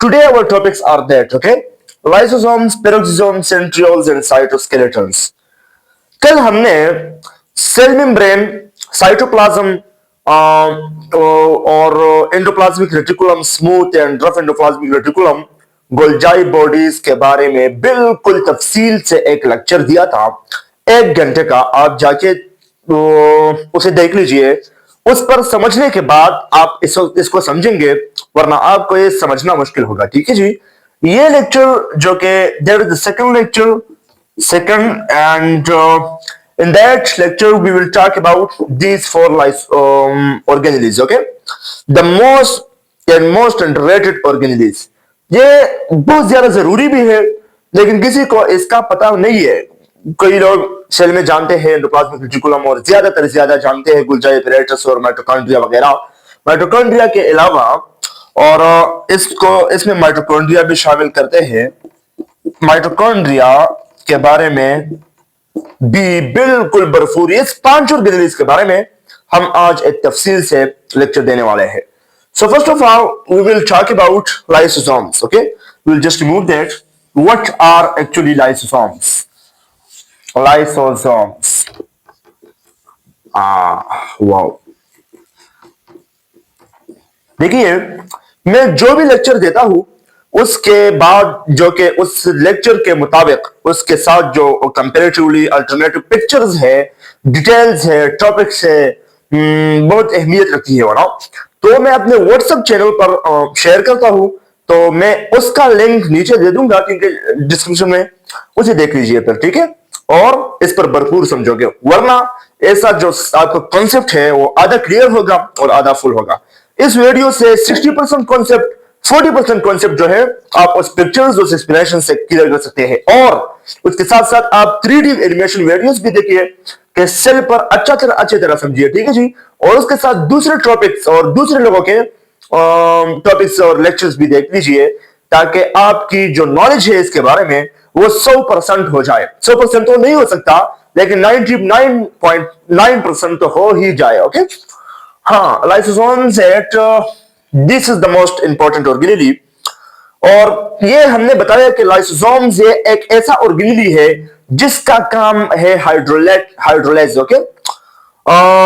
Today our topics are that, okay? Lysosomes, peroxisomes, centrioles and cytoskeletons. कल हमने cell membrane, cytoplasm और endoplasmic reticulum, smooth and rough endoplasmic reticulum, Golgi bodies के बारे में बिल्कुल तफसील से एक लेक्चर दिया था। 1 घंटे का, आप जाके उसे देख लीजिए। उस पर समझने के बाद आप इसको समझेंगे, वरना आपको ये समझना मुश्किल होगा। ठीक है जी। ये लेक्चर जो कि there is the second lecture, second and in that lecture we will talk about these four organelles, okay? The most underrated organelles, ये बहुत ज्यादा जरूरी भी है लेकिन किसी को इसका पता नहीं है। कई लोग सेल में जानते हैं एंडोप्लाज्मिक रेटिकुलम और ज्यादा जानते हैं गोल्गी एपैरेटस और माइटोकॉन्ड्रिया वगैरह। माइटोकॉन्ड्रिया के अलावा और इसमें माइटोकॉन्ड्रिया भी शामिल करते हैं। माइटोकॉन्ड्रिया के बारे में भी बिल्कुल भरपूर, इस 5 ऑर्गेनेल्स के बारे में हम आज एक तफसील से लेक्चर देने वाले हैं। So first of all, we will talk about lysosomes. Okay, we will just remove that. What are actually lysosomes? Lysosomes. Wow. देखिए, मैं जो भी लेक्चर देता हूं उसके बाद जो कि उस लेक्चर के मुताबिक उसके साथ जो कंपैरेटिवली अल्टरनेटिव पिक्चर्स है, डिटेल्स है, टॉपिक्स है, बहुत अहमियत रखती है वरना। तो मैं अपने व्हाट्सएप चैनल पर शेयर करता हूं, तो मैं उसका लिंक नीचे दे दूंगा क्योंकि डिस्क्रिप्शन में, उसे देख लीजिए फिर, ठीक है? और इस पर भरपूर समझोगे, वरना ऐसा जो आपका कॉन्सेप्ट है वो आधा क्लियर होगा और आधा फुल होगा। इस वीडियो से 60% कॉन्सेप्ट, 40% कॉन्सेप्ट जो है आप उस पिक्चर्स, उस एक्सप्लेनेशन से क्लियर कर सकते हैं। और उसके साथ साथ आप 3D एनिमेशन वीडियोस भी देखिए कि सेल पर अच्छी तरह समझिए, ठीक है जी। और उसके साथ दूसरे टॉपिक्स और दूसरे लोगों के टॉपिक्स और लेक्चर्स भी देख लीजिए, ताकि आपकी जो नॉलेज है इसके बारे में वो 100% हो जाए। 100% तो नहीं हो सकता, लेकिन 99.9% तो हो ही जाए। ओके, हाँ, lysosomes at this is the most important organelle. और ये हमने बताया कि लाइसोसोम्स ये एक ऐसा ऑर्गेनेली है जिसका काम है हाइड्रोलाइज, ओके,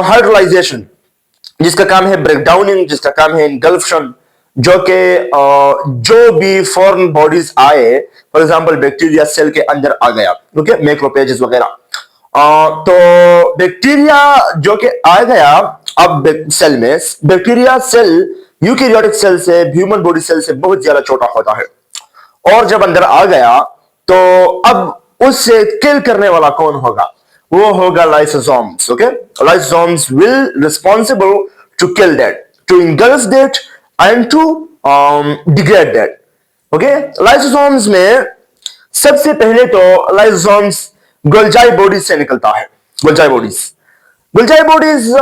हाइड्रोलाइजेशन, जिसका काम है ब्रेकडाउनिंग, जिसका काम है इंगल्फशन, जो कि जो भी फॉरेन बॉडीज आए, फॉर एग्जांपल बैक्टीरिया सेल के अंदर आ गया, ओके, मैक्रोफेजेस वगैरह, तो बैक्टीरिया जो कि आ गया अब सेल में, बैक्टीरिया सेल यूकेरियोटिक सेल से, ह्यूमन बॉडी सेल से बहुत ज्यादा छोटा होता है। और जब अंदर आ गया तो अब उससे किल करने वाला कौन होगा? वो होगा lysosomes. Okay, lysosomes will responsible to kill that, to engulf that and to degrade that. Okay, lysosomes में सबसे पहले तो लाइसोसोम्स गोल्गी बॉडीज से निकलता है। गोल्गी बॉडीज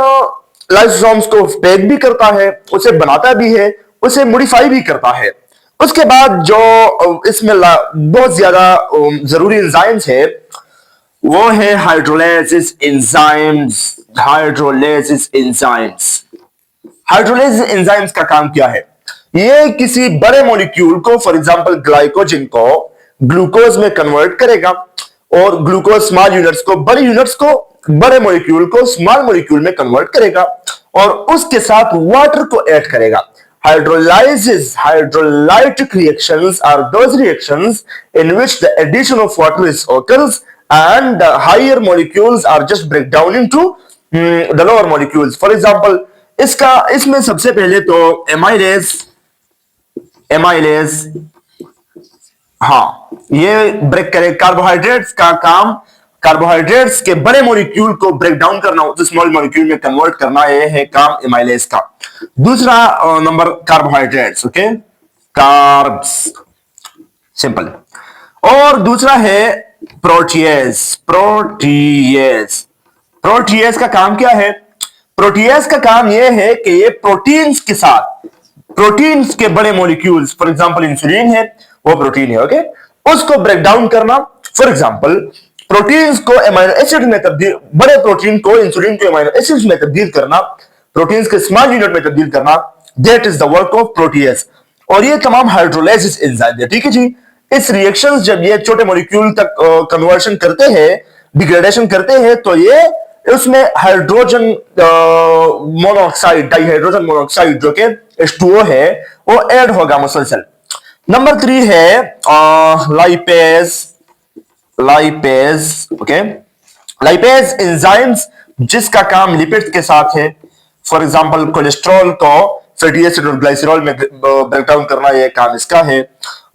लाइसोसोम्स को पैक भी करता है, उसे बनाता भी है, उसे मॉडिफाई भी करता है। उसके बाद जो इसमें बहुत ज्यादा जरूरी एंजाइम्स है वो है हाइड्रोलाइसिस एंजाइम्स। हाइड्रोलाइसिस एंजाइम्स का काम क्या है? ये किसी बड़े मॉलिक्यूल को, फॉर एग्जांपल ग्लाइकोजन को ग्लूकोज में कन्वर्ट करेगा और ग्लूकोज स्मॉल यूनिट्स को, बड़े यूनिट्स को, बड़े मॉलिक्यूल को स्मॉल मॉलिक्यूल में कन्वर्ट करेगा और उसके साथ वाटर को ऐड करेगा। Hydrolytic reactions are those reactions in which the addition of water is occurs and the higher molecules are just break down into the lower molecules. For example, इसमें सबसे पहले तो एमाइलेज, हाँ, ये ब्रेक करे carbohydrates का काम, कार्बोहाइड्रेट्स के बड़े मॉलिक्यूल को ब्रेक डाउन करना, उस स्मॉल मॉलिक्यूल में कन्वर्ट करना, ये है काम एमाइलेज का। दूसरा number carbohydrates, okay, carbs, simple. और दूसरा है प्रोटीएज। प्रोटीएज का काम क्या है? प्रोटीएज का काम यह है कि ये प्रोटीन्स के साथ, प्रोटीन्स के बड़े मॉलिक्यूल्स, फॉर एग्जांपल इंसुलिन है, वो प्रोटीन है, ओके, उसको ब्रेक डाउन करना। फॉर एग्जांपल प्रोटीन्स को एमाइनो एसिड में तब्दील, बड़े प्रोटीन को, इंसुलिन को एमाइनो एसिड्स में तब्दील करना, प्रोटीन्स के स्मॉल यूनिट में तब्दील करना, that is the work of protease. और ये तमाम हाइड्रोलाइसिस एंजाइम है, ठीक है जी। इस रिएक्शंस जब ये छोटे मॉलिक्यूल तक कन्वर्शन करते हैं, डिग्रेडेशन करते हैं, तो ये उसमें हाइड्रोजन मोनोऑक्साइड, डाइहाइड्रोजन मोनोऑक्साइड जो कि H2O है, वो ऐड होगा मुसलसल। नंबर 3 है लाइपेज। ओके, लाइपेज एंजाइम्स जिसका काम लिपिड्स के साथ है। फॉर एग्जांपल कोलेस्ट्रॉल को फैटी एसिड और ग्लाइसरॉल में ब्रेक डाउन करना, यह काम इसका है।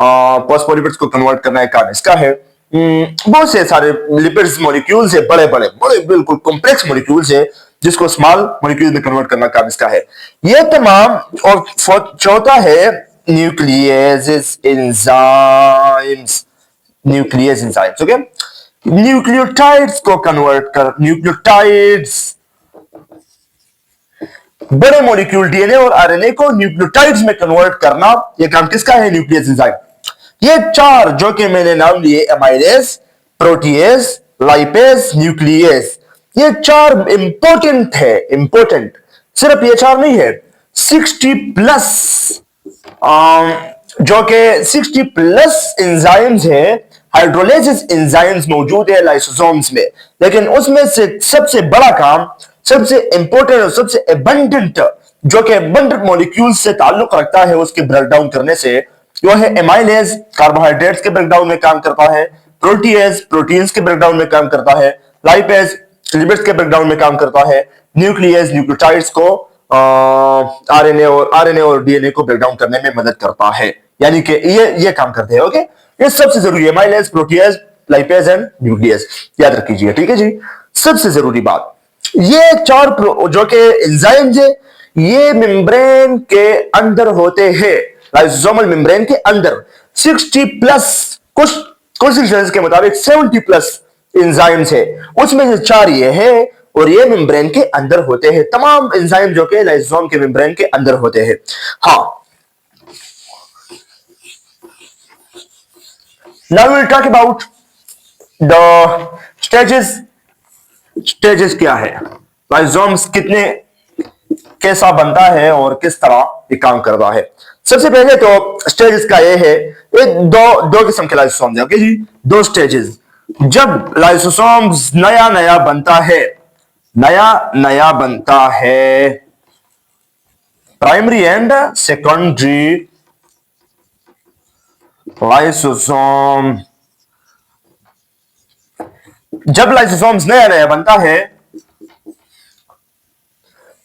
फॉस्फोलिपिड्स को कन्वर्ट करना, यह काम इसका है। बहुत से सारे लिपिड्स मॉलिक्यूल्स है, बड़े बड़े बड़े बिल्कुल कॉम्प्लेक्स मॉलिक्यूल्स है, जिसको स्मॉल मॉलिक्यूल में कन्वर्ट करना काम इसका है। ये तमाम, और चौथा है nucleus enzymes. Nucleus enzymes, okay, nucleotides को कन्वर्ट कर, न्यूक्लियोटाइड्स बड़े मॉलिक्यूल डीएनए और आरएनए को न्यूक्लियोटाइड्स में कन्वर्ट करना, यह काम किसका है? Nucleus enzyme. ये चार जो कि मैंने नाम लिए, एमाइलेज, प्रोटीएज, लाइपेज, न्यूक्लियस, ये चार इंपॉर्टेंट है। इंपॉर्टेंट सिर्फ ये चार नहीं है, 60 प्लस जो कि 60 प्लस एंजाइम्स है, हाइड्रोलाइसिस एंजाइम्स मौजूद है लाइसोसोम्स में। लेकिन उसमें से सबसे बड़ा काम, सबसे इंपॉर्टेंट और सबसे एबंडेंट, जो कि एबंडेंट मॉलिक्यूल से ताल्लुक रखता है उसके ब्रेक डाउन करने से, वो है एमाइलेज, कार्बोहाइड्रेट्स के ब्रेक डाउन में काम करता है। प्रोटीएज, प्रोटीन्स के ब्रेक डाउन में काम करता है। लाइपेज, लिपिड्स के ब्रेक डाउन में काम करता है। न्यूक्लियस, न्यूक्लियोटाइड्स को आरएनए और डीएनए को ब्रेक डाउन करने में मदद करता है। यानी कि ये काम करते हैं। ओके, ये सबसे जरूरी है, amylase, protease, lipase and nucleus, याद रखिए, ठीक है जी। सबसे जरूरी बात, ये चार जो कि एंजाइम्स है, ये मेम्ब्रेन के अंदर होते हैं, लाइसोसोमल मेम्ब्रेन के अंदर। 60 प्लस, कुछ डिक्शनरीज के मुताबिक 70 प्लस एंजाइम्स है, उसमें से चार ये है, और ये मेम्ब्रेन के अंदर होते हैं। तमाम एंजाइम जो कि लाइसोसोम के मेम्ब्रेन के अंदर होते हैं। हाँ, now we'll talk about the stages। Stages क्या है, लाइसोसोम्स कितने, कैसा बनता है और किस तरह ये काम करता है। सबसे पहले तो स्टेजेस का ये है, दो किस्म के लाइसोसोम्स है, ओके जी, दो स्टेजेस। जब लाइसोसोम्स नया नया बनता है, प्राइमरी एंड सेकेंडरी लाइसोसोम, जब लाइसोसोम्स नया नया बनता है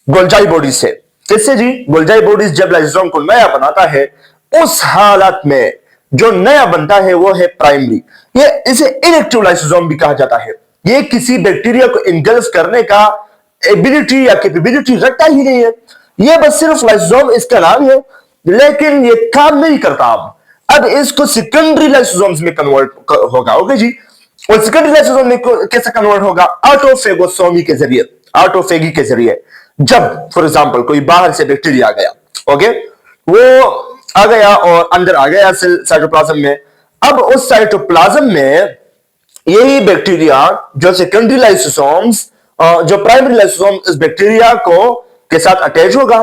गोल्जाई बॉडीज से। किससे जी? गोल्जाई बॉडीज जब लाइसोसोम को नया बनाता है, उस हालत में जो नया बनता है वो है प्राइमरी। ये इसे इनएक्टिव लाइसोसोम भी कहा जाता है। ये किसी बैक्टीरिया को इनगल्फ करने का एबिलिटी या कैपेबिलिटी रखता ही नहीं है। ये बस सिर्फ लाइसोसोम इसका नाम है, लेकिन ये काम नहीं करता। अब इसको सेकेंडरी लाइसोसोम्स में कन्वर्ट होगा, ओके जी। और सेकेंडरी लाइसोसोम में कैसे कन्वर्ट होगा? ऑटोफेगोसोमी के जरिए, ऑटोफेगी के जरिए। जब फॉर एग्जांपल कोई बाहर से बैक्टीरिया आ गया, ओके, वो आ गया और अंदर आ गया साइटोप्लाज्म में। अब उस साइटोप्लाज्म में यही बैक्टीरिया जो सेकेंडरी लाइसोसोम्स, जो प्राइमरी लाइसोसोम इस बैक्टीरिया को के साथ अटैच होगा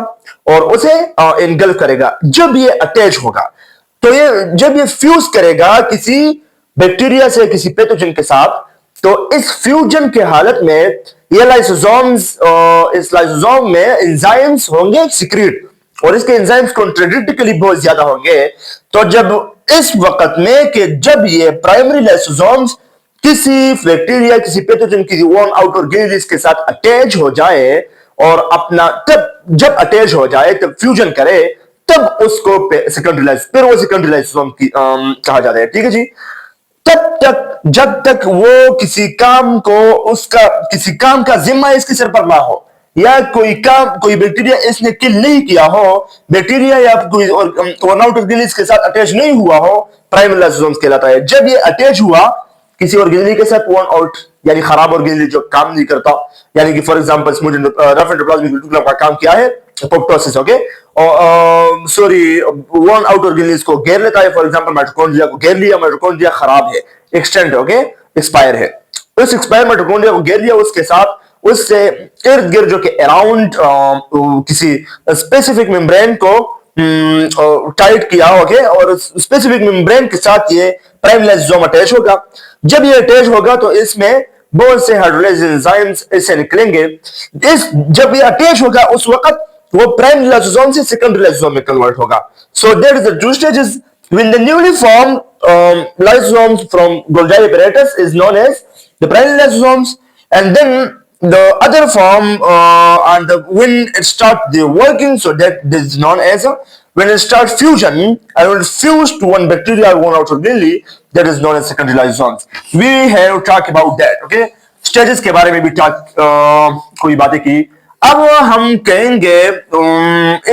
और उसे इनगल्फ करेगा। जब ये अटैच होगा, तो जब ये फ्यूज करेगा किसी बैक्टीरिया से, किसी पैथोजन के साथ, तो इस फ्यूजन के हालत में ये लाइसोसोम्स, इस लाइसोसोम में एंजाइम्स होंगे सिक्रीट, और इसके एंजाइम्स कॉन्ट्राडिक्टिकली बहुत ज्यादा होंगे। तो जब इस वक्त में कि जब ये प्राइमरी लाइसोसोम्स किसी बैक्टीरिया, किसी पैथोजन की वॉर्म आउटर गिलिस के साथ अटैच हो जाए और अपना, तब जब अटैच हो जाए, तब फ्यूजन करे, तब उसको सेकेंडरी लाइसोसोम, फिर वो सेकेंडरी लाइसोसोम की कहा जाता है, ठीक है जी। तब तक, जब तक वो किसी काम का जिम्मा इसके सिर पर ना हो, या कोई बैक्टीरिया इसने किल नहीं किया हो, बैक्टीरिया या कोई ऑर्गेनिज के साथ अटैच नहीं हुआ हो, प्राइमरी लाइसोसोम्स कहलाता है। जब ये अटैच हुआ किसी ऑर्गेनिज के साथ, वन आउट यानी खराब ऑर्गेनिज जो काम नहीं करता, यानी कि for example rough endoplasmic reticulum का काम क्या है? एपोप्टोसिस, ओके, और सॉरी, वन आउट ऑर्गेनिज को घेर लेता है। फॉर एग्जांपल माइटोकॉन्ड्रिया को घेर लिया, माइटोकॉन्ड्रिया खराब है, एक्सटेंड, ओके, एक्सपायर है, उस एक्सपायर माइटोकॉन्ड्रिया को घेर लिया, उसके साथ, उससे इर्द गिर्द जो कि अराउंड किसी स्पेसिफिक मेम्ब्रेन को टाइट किया, ओके, और स्पेसिफिक मेम्ब्रेन के साथ ये प्राइमरी लाइसोसोम अटैच होगा। जब ये अटैच होगा तो इसमें बहुत से हाइड्रोलाइज एंजाइम्स इससे निकलेंगे। जब ये अटैच होगा उस वक्त वो प्राइमरी लाइसोसोम से सेकेंडरी लाइसोसोम में कन्वर्ट होगा। So there is the two stages when the newly formed lysosomes from Golgi apparatus is known as the primary lysosomes, and then the other form and when it start the working, so that is known as when it start fusion and when it fuse to one bacteria or one organelle, that is known as secondary lysosomes. We have talked about that, okay, stages के बारे में भी कोई बातें की। अब हम कहेंगे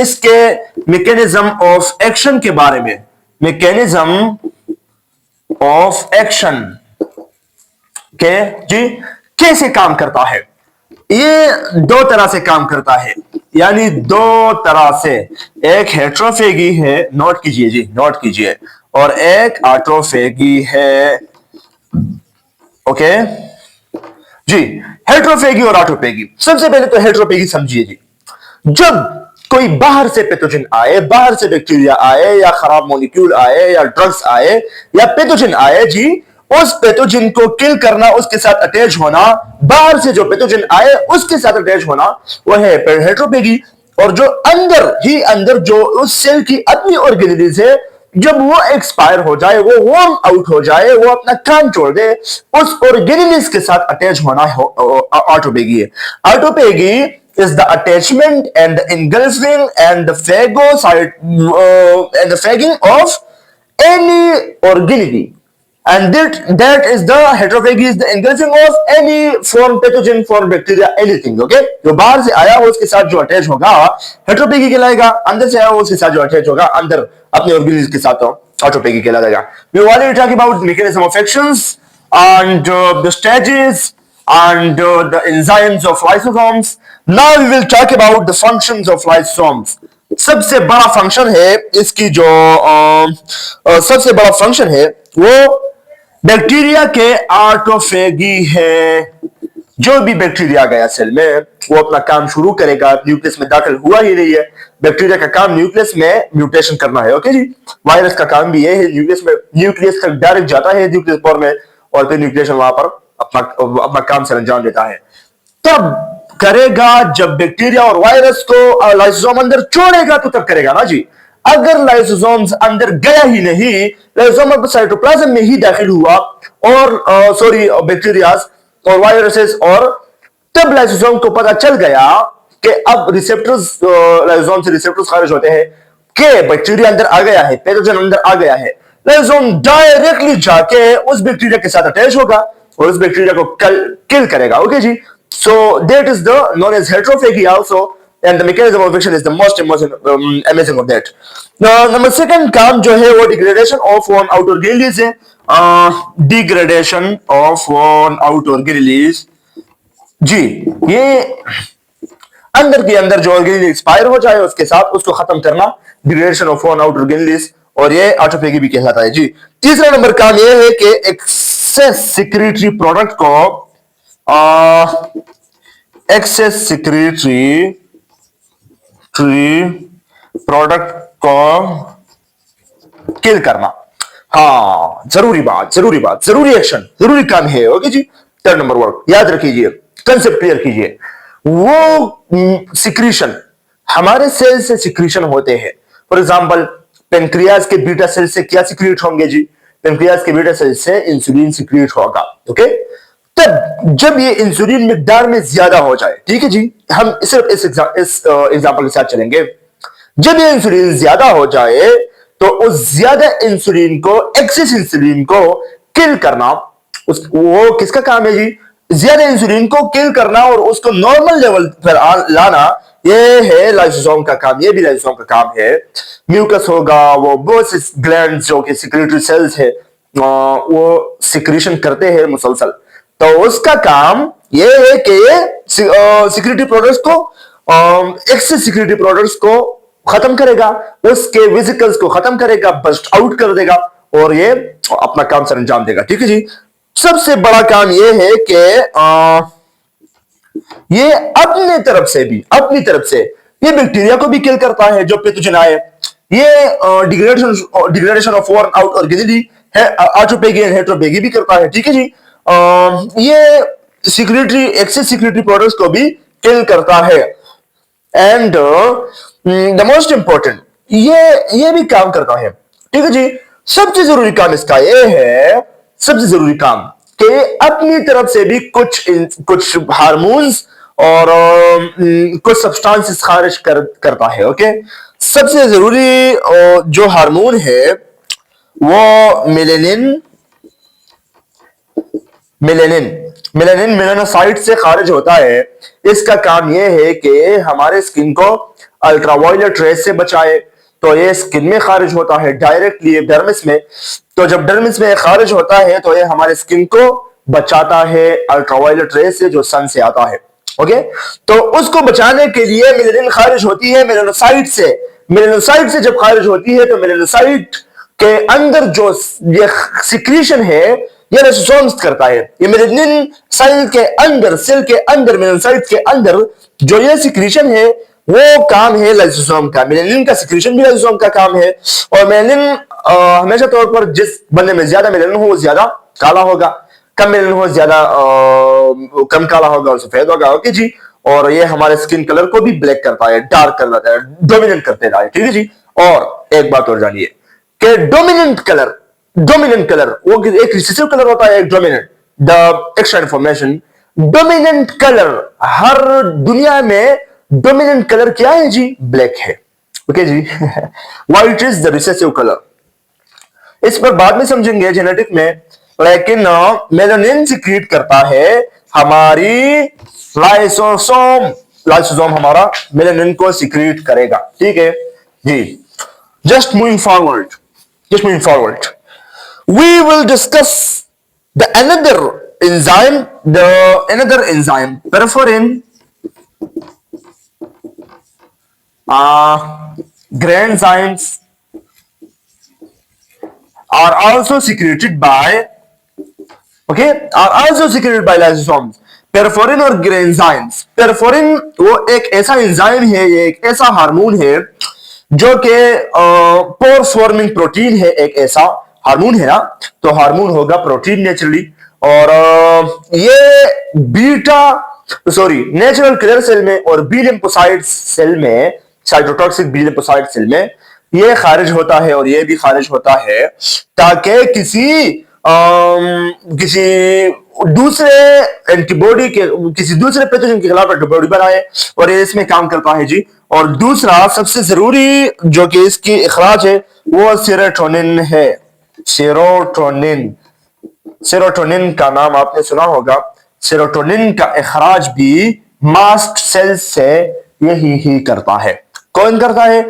इसके मैकेनिज्म ऑफ एक्शन के बारे में। मैकेनिज्म ऑफ एक्शन के जी कैसे काम करता है? ये दो तरह से काम करता है, यानी दो तरह से। एक हेट्रोफेगी है, नोट कीजिए जी, नोट कीजिए, और एक ऑटोफेगी है, ओके जी। हेट्रोफेगी और ऑटोफेगी। सबसे पहले तो हेट्रोफेगी समझिए जी। जब कोई बाहर से पैथोजन आए, बाहर से बैक्टीरिया आए या खराब मॉलिक्यूल आए या ड्रग्स आए या पैथोजन आए जी, उस पैथोजन को किल करना, उसके साथ अटैच होना, बाहर से जो पैथोजन आए उसके साथ अटैच होना, वो है हेट्रोफेगी। और जो अंदर जो उस सेल की अपनी ऑर्गेनेलिज है, जब वो एक्सपायर हो जाए, वो वर्म आउट हो जाए, वो अपना काम छोड़ दे, उस ऑर्गेनेलिज के साथ अटैच होना ऑटोफेगी है। Autophagy is the attachment and the engulfing and the fagging of any organelle, and that is the heterophagy is the engulfing of any foreign pathogen, foreign bacteria, anything, okay। जो बाहर से आया हो उसके साथ जो अटैच होगा हेटेरोफेगी कहलाएगा, अंदर से आया हो उसके साथ जो अटैच होगा अंदर अपने ऑर्गेनेल के साथ ऑटोफेगी कहलाएगा। We already talk about mechanism of actions and the stages and the enzymes of lysosomes. Now we will talk about the functions of lysosomes. सबसे बड़ा फंक्शन है इसकी, जो सबसे बड़ा फंक्शन है वो बैक्टीरिया के ऑटोफेगी है। जो भी बैक्टीरिया गया सेल में वो अपना काम शुरू करेगा। न्यूक्लियस में दाखिल हुआ ही नहीं है, बैक्टीरिया का काम न्यूक्लियस में म्यूटेशन करना है, ओके जी। वायरस का काम भी ये है, न्यूक्लियस तक डायरेक्ट जाता है न्यूक्लियस पोर में, और फिर न्यूक्लियस वहां पर अपना काम सर अंजाम देता है। तब करेगा जब बैक्टीरिया और वायरस को लाइसोसोम अंदर छोड़ेगा, तो तब करेगा ना जी। अगर लाइसोसोम्स अंदर गया ही नहीं, लाइसोसोम साइटोप्लाज्म में ही दाखिल हुआ और बैक्टीरिया और वायरसेस, और तब लाइसोसोम को पता चल गया कि अब रिसेप्टर्स, लाइसोसोम से रिसेप्टर्स खारिज होते हैं कि बैक्टीरिया अंदर आ गया है, पैथोजन अंदर आ गया है। लाइसोसोम डायरेक्टली जाके उस बैक्टीरिया के साथ अटैच होगा और उस बैक्टीरिया को किल करेगा, ओके जी। So that is the known as heterophagy also, and the mechanism of action is the most amazing of that. Now number second काम जो है वो degradation of one outer organelles है। degradation of one outer organelles जी, ये अंदर के अंदर जो organelle एक्सपायर हो जाए उसके साथ उसको खत्म करना, degradation of one outer organelles, और ये ऑटोफेगी भी कहलाता है जी। तीसरा नंबर काम ये है कि एक्सेस सिक्रीटरी प्रोडक्ट को एक्सेस सिक्रीटरी प्रोडक्ट को किल करना। हाँ, जरूरी एक्शन, जरूरी काम है, ओके जी। थर्ड नंबर वर्ड याद रखिए, कंसेप्ट क्लियर कीजिए। वो सिक्रीशन हमारे सेल से सिक्रीशन होते हैं। फॉर एग्जांपल पेनक्रियाज के बीटा सेल से क्या सिक्रीट होंगे जी? पेनक्रियाज के बीटा सेल से इंसुलिन सिक्रीट होगा, ओके। तब जब ये इंसुलिन मिकदार में ज्यादा हो जाए, ठीक है जी, हम सिर्फ इस एग्जांपल के साथ चलेंगे। जब ये इंसुलिन ज्यादा हो जाए तो उस ज्यादा इंसुलिन को, एक्सेस इंसुलिन को किल करना, वो किसका काम है जी? ज्यादा इंसुलिन को किल करना और उसको नॉर्मल लेवल पर लाना, ये है लाइसोसोम का काम। ये भी लाइसोसोम का काम है। म्यूकस होगा, वो बहुत से ग्लैंड्स जो कि सिक्रेटरी सेल्स है, वो सिक्रीशन करते हैं मुसलसल, तो उसका काम ये है कि ये सिक्योरिटी प्रोडक्ट्स को, एक्सेस सिक्योरिटी प्रोडक्ट्स को खत्म करेगा, उसके वेसिकल्स को खत्म करेगा, बस्ट आउट कर देगा और ये अपना काम सर अंजाम देगा, ठीक है जी। सबसे बड़ा काम ये है कि ये अपनी तरफ से ये बैक्टीरिया को भी किल करता है जो पैथोजन आए, ये डिग्रेडेशन ऑफ वर्न आउट ऑर्गेनिली है, ऑटोपेगी एंड हेट्रोपेगी भी करता है, ठीक है जी। ये सिक्रेटरी एक्सेस सिक्रेटरी प्रोडक्ट्स को भी किल करता है। एंड द मोस्ट इंपॉर्टेंट, ये भी काम करता है, ठीक है जी। सबसे जरूरी काम इसका ये है, सबसे जरूरी काम कि अपनी तरफ से भी कुछ हार्मोन्स और कुछ सब्सटेंसेस खारिज करता है। ओके, सबसे जरूरी जो हार्मोन है वो मेलेनिन मेलेनिन मेलेनिन मेलानोसाइट से खारिज होता है। इसका काम यह है कि हमारे स्किन को अल्ट्रावायलेट रेस से बचाए। तो ये स्किन में खारिज होता है डायरेक्टली डर्मिस में। तो जब डर्मिस में खारिज होता है तो ये हमारे स्किन को बचाता है अल्ट्रावायलेट रेस से जो सन से आता है। ओके, तो उसको बचाने के लिए मेलेनिन खारिज होती है मेलानोसाइट से। मेलानोसाइट से जब खारिज होती है तो मेलानोसाइट के अंदर जो ये सिक्रीशन है ये लाइसोसोम्स करता है। ये मेलेनिन सेल के अंदर मेलानोसाइट के अंदर जो ये सिक्रीशन है वो काम है लाइसोसोम का। मेलेनिन का सिक्रीशन भी लाइसोसोम का काम है। और मेलेनिन हमेशा तौर पर जिस बंदे में ज्यादा मेलेनिन हो वो ज्यादा काला होगा, कम मेलेनिन हो ज्यादा कम काला होगा और सफेद होगा। ओके जी, और ये हमारे स्किन कलर को भी ब्लैक करता है, डार्क कर देता है, डोमिनेंट करते है, ठीक है जी। और एक बात और जानिए कि डोमिनेंट कलर वो एक रिसेसिव कलर होता है, एक dominant. The extra information, dominant colour हर दुनिया में डोमिनेंट कलर क्या है जी? ब्लैक है। ओके जी। White is the recessive colour. इस पर बाद में समझेंगे जेनेटिक में, लेकिन मेलानिन सिक्रीट करता है हमारी लाइसोसोम हमारा मेलानिन को सिक्रीट करेगा, ठीक है जी। Just moving forward, we will discuss the another enzyme, perforin. Granzymes are also secreted by lysosomes. पेरफोरिन और ग्रेन्जाइम्स। पेरफोरिन वो एक ऐसा एंजाइम है, ये एक ऐसा हार्मोन है जो कि पोर फॉर्मिंग प्रोटीन है, एक ऐसा हार्मोन है ना। तो हार्मोन होगा प्रोटीन नेचुरली, और ये नेचुरल किलर सेल में और बी लिम्फोसाइट सेल में, साइटोटॉक्सिक बी लिम्फोसाइट सेल में ये खारिज होता है और ये भी खारिज होता है ताकि किसी दूसरे एंटीबॉडी के, किसी दूसरे पैथोजन के खिलाफ एंटीबॉडी बनाए, और ये इसमें काम करता है जी। और दूसरा सबसे जरूरी जो कि इसकी इखराज है वो सेरोटोनिन है। सेरोटोनिन का नाम आपने सुना होगा। सेरोटोनिन का इखराज भी मास्ट सेल से यही करता है। कौन करता है?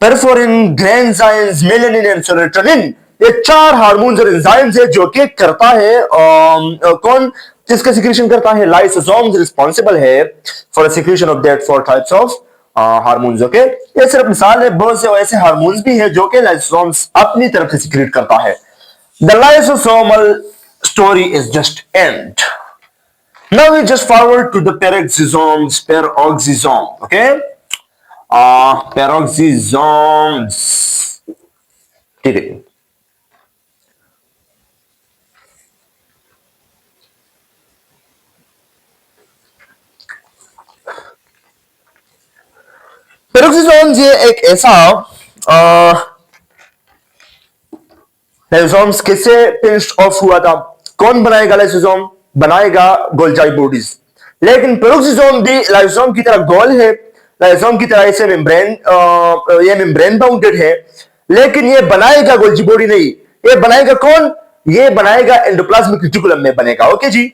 पेरफोरिन, ग्रेन्जाइम्स, मेलानिन एंड सेरोटोनिन। ये चार हार्मोन्स और एंजाइम्स है जो कि करता है कौन किसका सिक्रीशन करता है? लाइसोसोम्स रिस्पांसिबल है for secretion of that four types of hormones. Okay, ये सिर्फ मिसाल है, बहुत से ऐसे हार्मोन्स भी है जो कि लाइसोसोम्स अपनी तरफ से सिक्रीट करता है। The lysosomal story is just and. Now we just forward to the peroxisomes. Okay, peroxisomes, ठीक है। पेरोक्सिसोम्स ये एक ऐसा लाइसोसोम्स किससे पिंच्ड ऑफ हुआ था? कौन बनाएगा लाइसोसोम? बनाएगा गोल्जाई बॉडीज। लेकिन पेरोक्सिसोम भी लाइसोसोम की तरह गोल है, लाइसोसोम की तरह इसे ये मेम्ब्रेन बाउंडेड है, लेकिन ये बनाएगा गोल्जी बॉडी नहीं। ये बनाएगा कौन? ये बनाएगा एंडोप्लाज्मिक रेटिकुलम में बनेगा। ओके जी,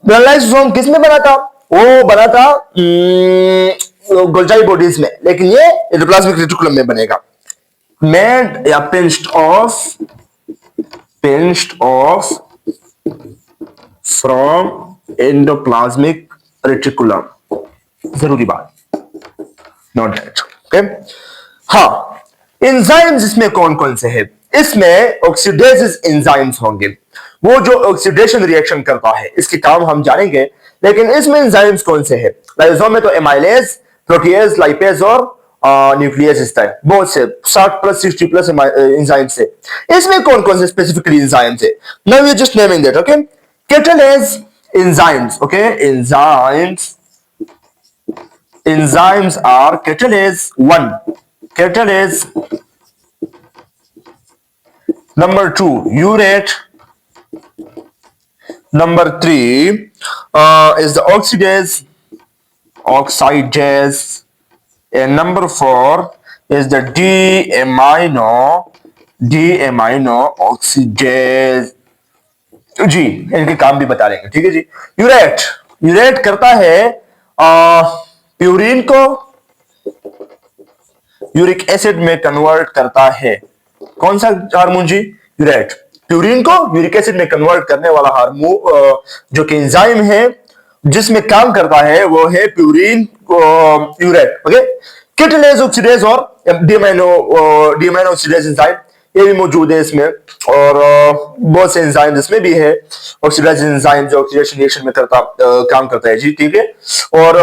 लाइसोसोम किस में बना था? वो बना था गोल्जाई बॉडीज में, लेकिन ये एंडोप्लाज्मिक रेटिकुलम में बनेगा। मेड या pinched of from endoplasmic reticulum. जरूरी बात, नॉट दैट। ओके, हाँ, एंजाइम्स इसमें कौन कौन से हैं? इसमें ऑक्सीडेजेस एंजाइम्स होंगे, वो जो ऑक्सीडेशन रिएक्शन करता है, इसके काम हम जानेंगे। लेकिन इसमें एंजाइम्स कौन से हैं? लाइसोसोम में तो एमाइलेज, प्रोटीएज, लाइपेज और न्यूक्लियस हिस्सा है, बहुत से 60+60+ एंजाइम्स है। इसमें कौन कौन से स्पेसिफिकली एंजाइम्स है? Now you just naming that, okay. Catalase enzymes, okay, enzymes are catalase 1, catalase number 2 urate, number 3 is the oxidase, and number 4 is the d-amino oxidase। जी, इनके काम भी बता देंगे, ठीक है जी। यूरेट, यूरेट करता है प्यूरिन को यूरिक एसिड में कन्वर्ट करता है। कौन सा हार्मोन जी? यूरेट। प्यूरिन को यूरिक एसिड में कन्वर्ट करने वाला हार्मोन जो कि एंजाइम है जिसमें काम करता है वो है purine urate, okay. Catalase, oxidase और डीएमाइनो ऑक्सीडेज एंजाइम ये भी मौजूद है इसमें, और बहुत से एंजाइम इसमें भी है। ऑक्सीडाइज एंजाइम जो ऑक्सीडेशन रिएक्शन में काम करता है जी, ठीक है। और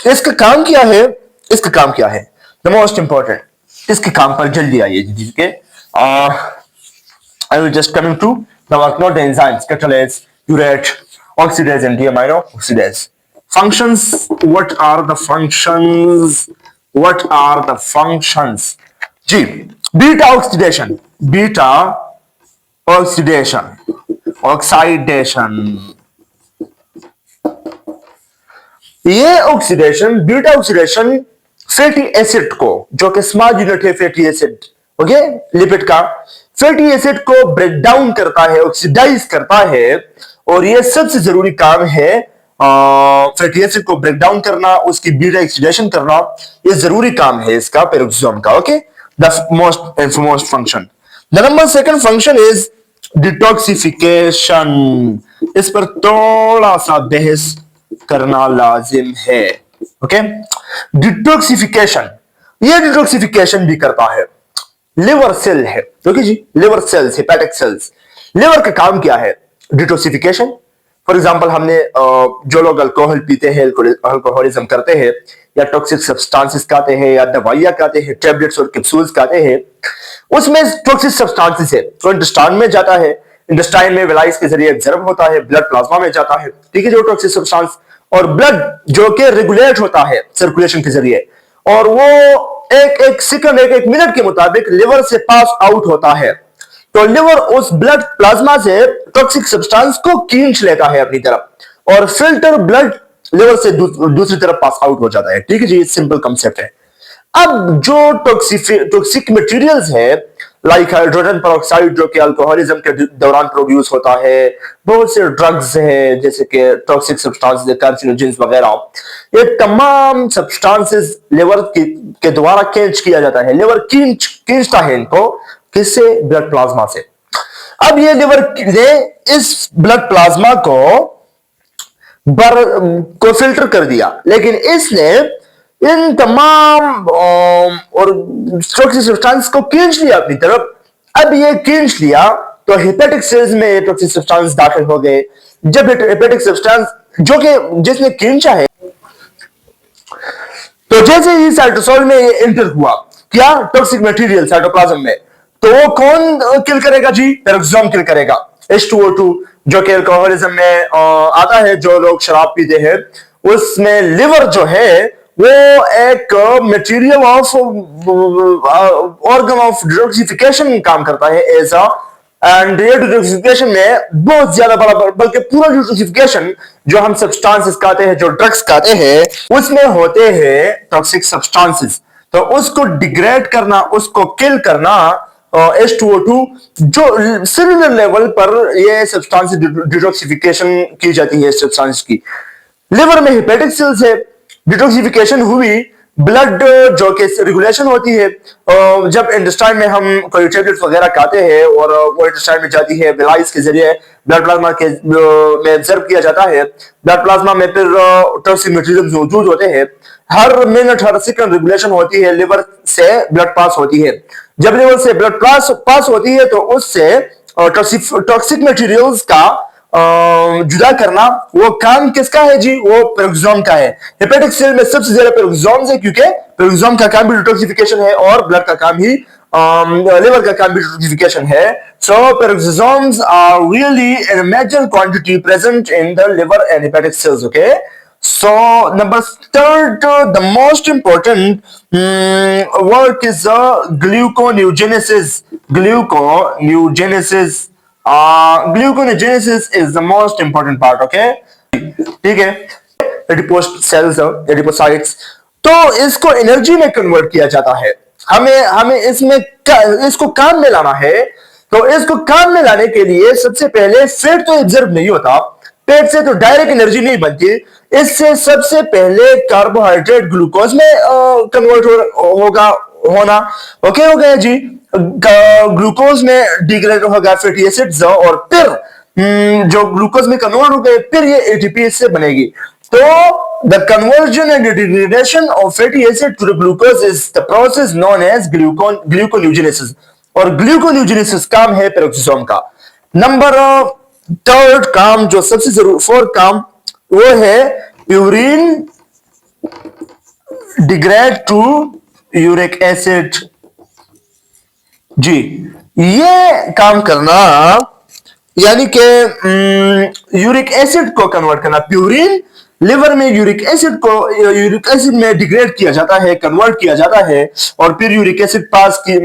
इसका काम क्या है? इसका काम क्या है? द मोस्ट इंपॉर्टेंट, इसके काम पर जल्दी आइए जी, ठीक है। I will just coming to the work, not the enzymes, catalase, urate, oxidase, and deamino oxidase. Functions. What are the functions? What are the functions? जी, beta oxidation, beta oxidation, oxidation. ये oxidation, beta oxidation fatty acid को, जो कि small unit है fatty acid, okay, lipid का, fatty acid को break down करता है, ऑक्सीडाइज करता है। और ये सबसे जरूरी काम है फैटी एसिड को ब्रेक डाउन करना, उसकी बीटा ऑक्सीडेशन करना, ये जरूरी काम है इसका, पेरोक्सोसोम का, okay. The most and most function. The number second function is detoxification. इस पर थोड़ा सा बहस करना लाजिम है, ओके। डिटॉक्सिफिकेशन, ये डिटॉक्सिफिकेशन भी करता है लिवर सेल है, ओके जी, liver cells, hepatic cells. Liver का काम क्या है? डिटॉक्सिफिकेशन। फॉर एग्जांपल, हमने जो लोग अल्कोहल पीते हैं, अल्कोहलिज्म करते हैं, या टॉक्सिक सब्सटेंसेस खाते हैं, या दवाइयां खाते हैं, टैबलेट्स और कैप्सूल्स खाते हैं, उसमें टॉक्सिक सब्सटेंसेस है तो इंटेस्टाइन में जाता है, इंटेस्टाइन में वेलाइस के जरिए एब्जॉर्ब होता है, ब्लड प्लाज्मा में जाता है, ठीक है, जो टॉक्सिक सब्सटेंस, और ब्लड जो कि रेगुलेट होता है सर्कुलेशन के जरिए, और वो एक सेकंड, एक मिनट के मुताबिक लिवर से पास आउट होता है। तो लिवर उस ब्लड प्लाज्मा से टॉक्सिक सब्सटेंस को खींच लेता है अपनी तरफ, और फिल्टर ब्लड लिवर से दूसरी तरफ पास आउट हो जाता है, ठीक है जी, सिंपल कंसेप्ट है। अब जो टॉक्सिक मटेरियल्स है, लाइक हाइड्रोजन पेरोक्साइड जो कि अल्कोहलिज्म के दौरान प्रोड्यूस होता है, बहुत से ड्रग्स है जैसे कि टॉक्सिक सब्सटेंसेस, कार्सिनोजेंस वगैरह, ये तमाम सब्सटेंसेस लिवर के द्वारा खींच किया जाता है। लिवर खींचता है इनको, किससे? ब्लड प्लाज्मा से। अब ये लिवर ने इस ब्लड प्लाज्मा को फिल्टर कर दिया, लेकिन इसने इन तमाम और टॉक्सिक सब्सटेंस को खींच लिया अपनी तरफ। अब ये खींच लिया तो हेपेटिक सेल्स में टॉक्सिक सब्सटेंस दाखिल हो गए। जब हेपेटिक सब्सटेंस जो कि जिसने खींचा है, तो जैसे ही साइटोसोल में ये एंटर हुआ, क्या? टॉक्सिक मटेरियल साइटोप्लाज्म में, तो वो कौन किल करेगा जी? पेरोक्सोसोम किल करेगा। H2O2 जो कि अल्कोहलिज्म में आता है, जो लोग शराब पीते हैं, उसमें लिवर जो है वो एक material of organ of detoxification काम करता है ऐसा। एंड ये डिटॉक्सिफिकेशन में बहुत ज्यादा बड़ा, बल्कि पूरा डिटॉक्सिफिकेशन जो हम सब्सटेंसेस खाते हैं, जो ड्रग्स खाते हैं, उसमें होते हैं टॉक्सिक सब्सटेंसेस। तो उसको डिग्रेड करना, उसको किल करना, H2O2 जो सेलुलर लेवल पर ये सब्सटेंस डिटॉक्सिफिकेशन की जाती है। सब्सटेंस की लिवर में हेपेटिक सेल्स है, डिटॉक्सिफिकेशन हुई, ब्लड जो कि रेगुलेशन होती है। जब इंटेस्टाइन में हम कोई टैबलेट्स वगैरह खाते हैं और वो इंटेस्टाइन में जाती है, वेलाइस के जरिए ब्लड प्लाज्मा के में एब्जॉर्ब किया जाता है। ब्लड प्लाज्मा में फिर टॉक्सिक मटेरियल्स मौजूद होते हैं। हर मिनट, हर सेकंड रेगुलेशन होती है, लिवर से ब्लड पास होती है। जब लिवर से ब्लड पास होती है तो उससे टॉक्सिक मटेरियल्स का जुदा करना, वो काम किसका है जी? वो पेरोक्सोम का है। हेपेटिक सेल में सबसे ज्यादा पेरोक्सोम्स है, क्योंकि पेरोक्सोम का काम भी डिटॉक्सिफिकेशन है और ब्लड का काम ही लिवर का काम भी डिटॉक्सिफिकेशन है। So peroxisomes are really in major quantity present in the liver and hepatic cells, okay. So number third, the most important work is gluconeogenesis. Gluconeogenesis. Gluconeogenesis is the most important part. Okay, ठीक है। Adipose sales, adipocytes, तो इसको energy में convert किया जाता है। हमें हमें इसको काम में लाना है। तो इसको काम में लाने के लिए सबसे पहले फैट तो एब्जॉर्ब नहीं होता, पेट से तो डायरेक्ट एनर्जी नहीं बनती। इससे सबसे पहले कार्बोहाइड्रेट ग्लूकोज में कन्वर्ट होगा होना। ओके हो गया जी। ग्लूकोज में डिग्रेड होगा फैटी एसिड्स, और फिर जो ग्लूकोज में कन्वर्ट हो गए, फिर ये एटीपी से बनेगी। तो the conversion and degradation of fatty acid to the glucose is the process known as gluconeogenesis, और ग्लूकोन्यूजेनेसिस काम है पेरोक्सोसोम का। नंबर थर्ड काम, जो सबसे जरूरी फोर्थ काम, वो है purine degrade to uric acid. जी, ये काम करना यानी कि यूरिक एसिड को कन्वर्ट करना। प्यूरिन लिवर में यूरिक एसिड में डिग्रेड किया जाता है, कन्वर्ट किया जाता है, और फिर यूरिक एसिड पास की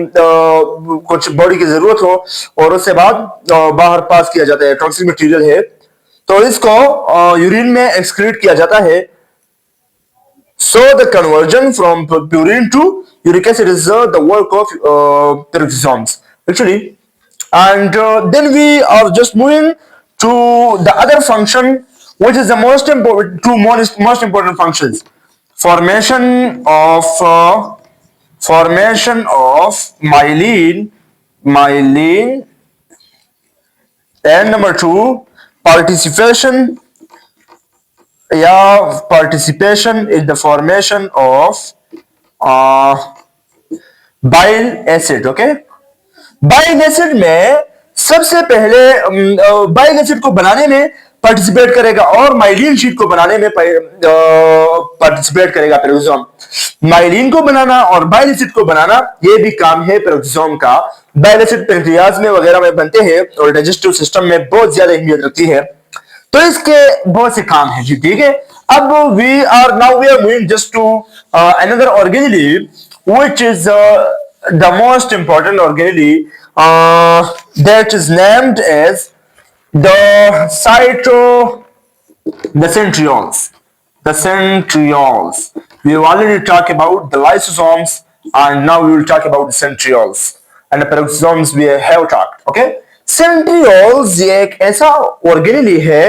कुछ बॉडी की जरूरत हो और उससे बाद बाहर पास किया जाता है, टॉक्सिक मटेरियल है, तो इसको यूरिन में एक्सक्रीट किया जाता है। So the conversion from purine to uric acid is the work of peroxisomes actually, and then we are just moving to the other function, which is the most important functions: formation of myelin, and number two, participation in the formation of bile acid. Okay, bile acid में सबसे पहले bile acid को बनाने में participate करेगा और myelin sheath को बनाने में पार्टिसिपेट करेगा पेरोक्सोम। माइलिन को बनाना और बाइल एसिड को बनाना, ये भी काम है पेरोक्सोम का। बाइल एसिड पेंक्रियाज में वगैरह में बनते हैं और डाइजेस्टिव सिस्टम में बहुत ज्यादा अहमियत रखती है, तो इसके बहुत से काम है जी। ठीक है, अब we are moving just to another organelle which is the most important organelle that is named as the centrioles. We have already talked about the lysosomes, and now we will talk about the centrioles, and the peroxisomes we have talked. Okay, centrioles ये एक ऐसा organelle है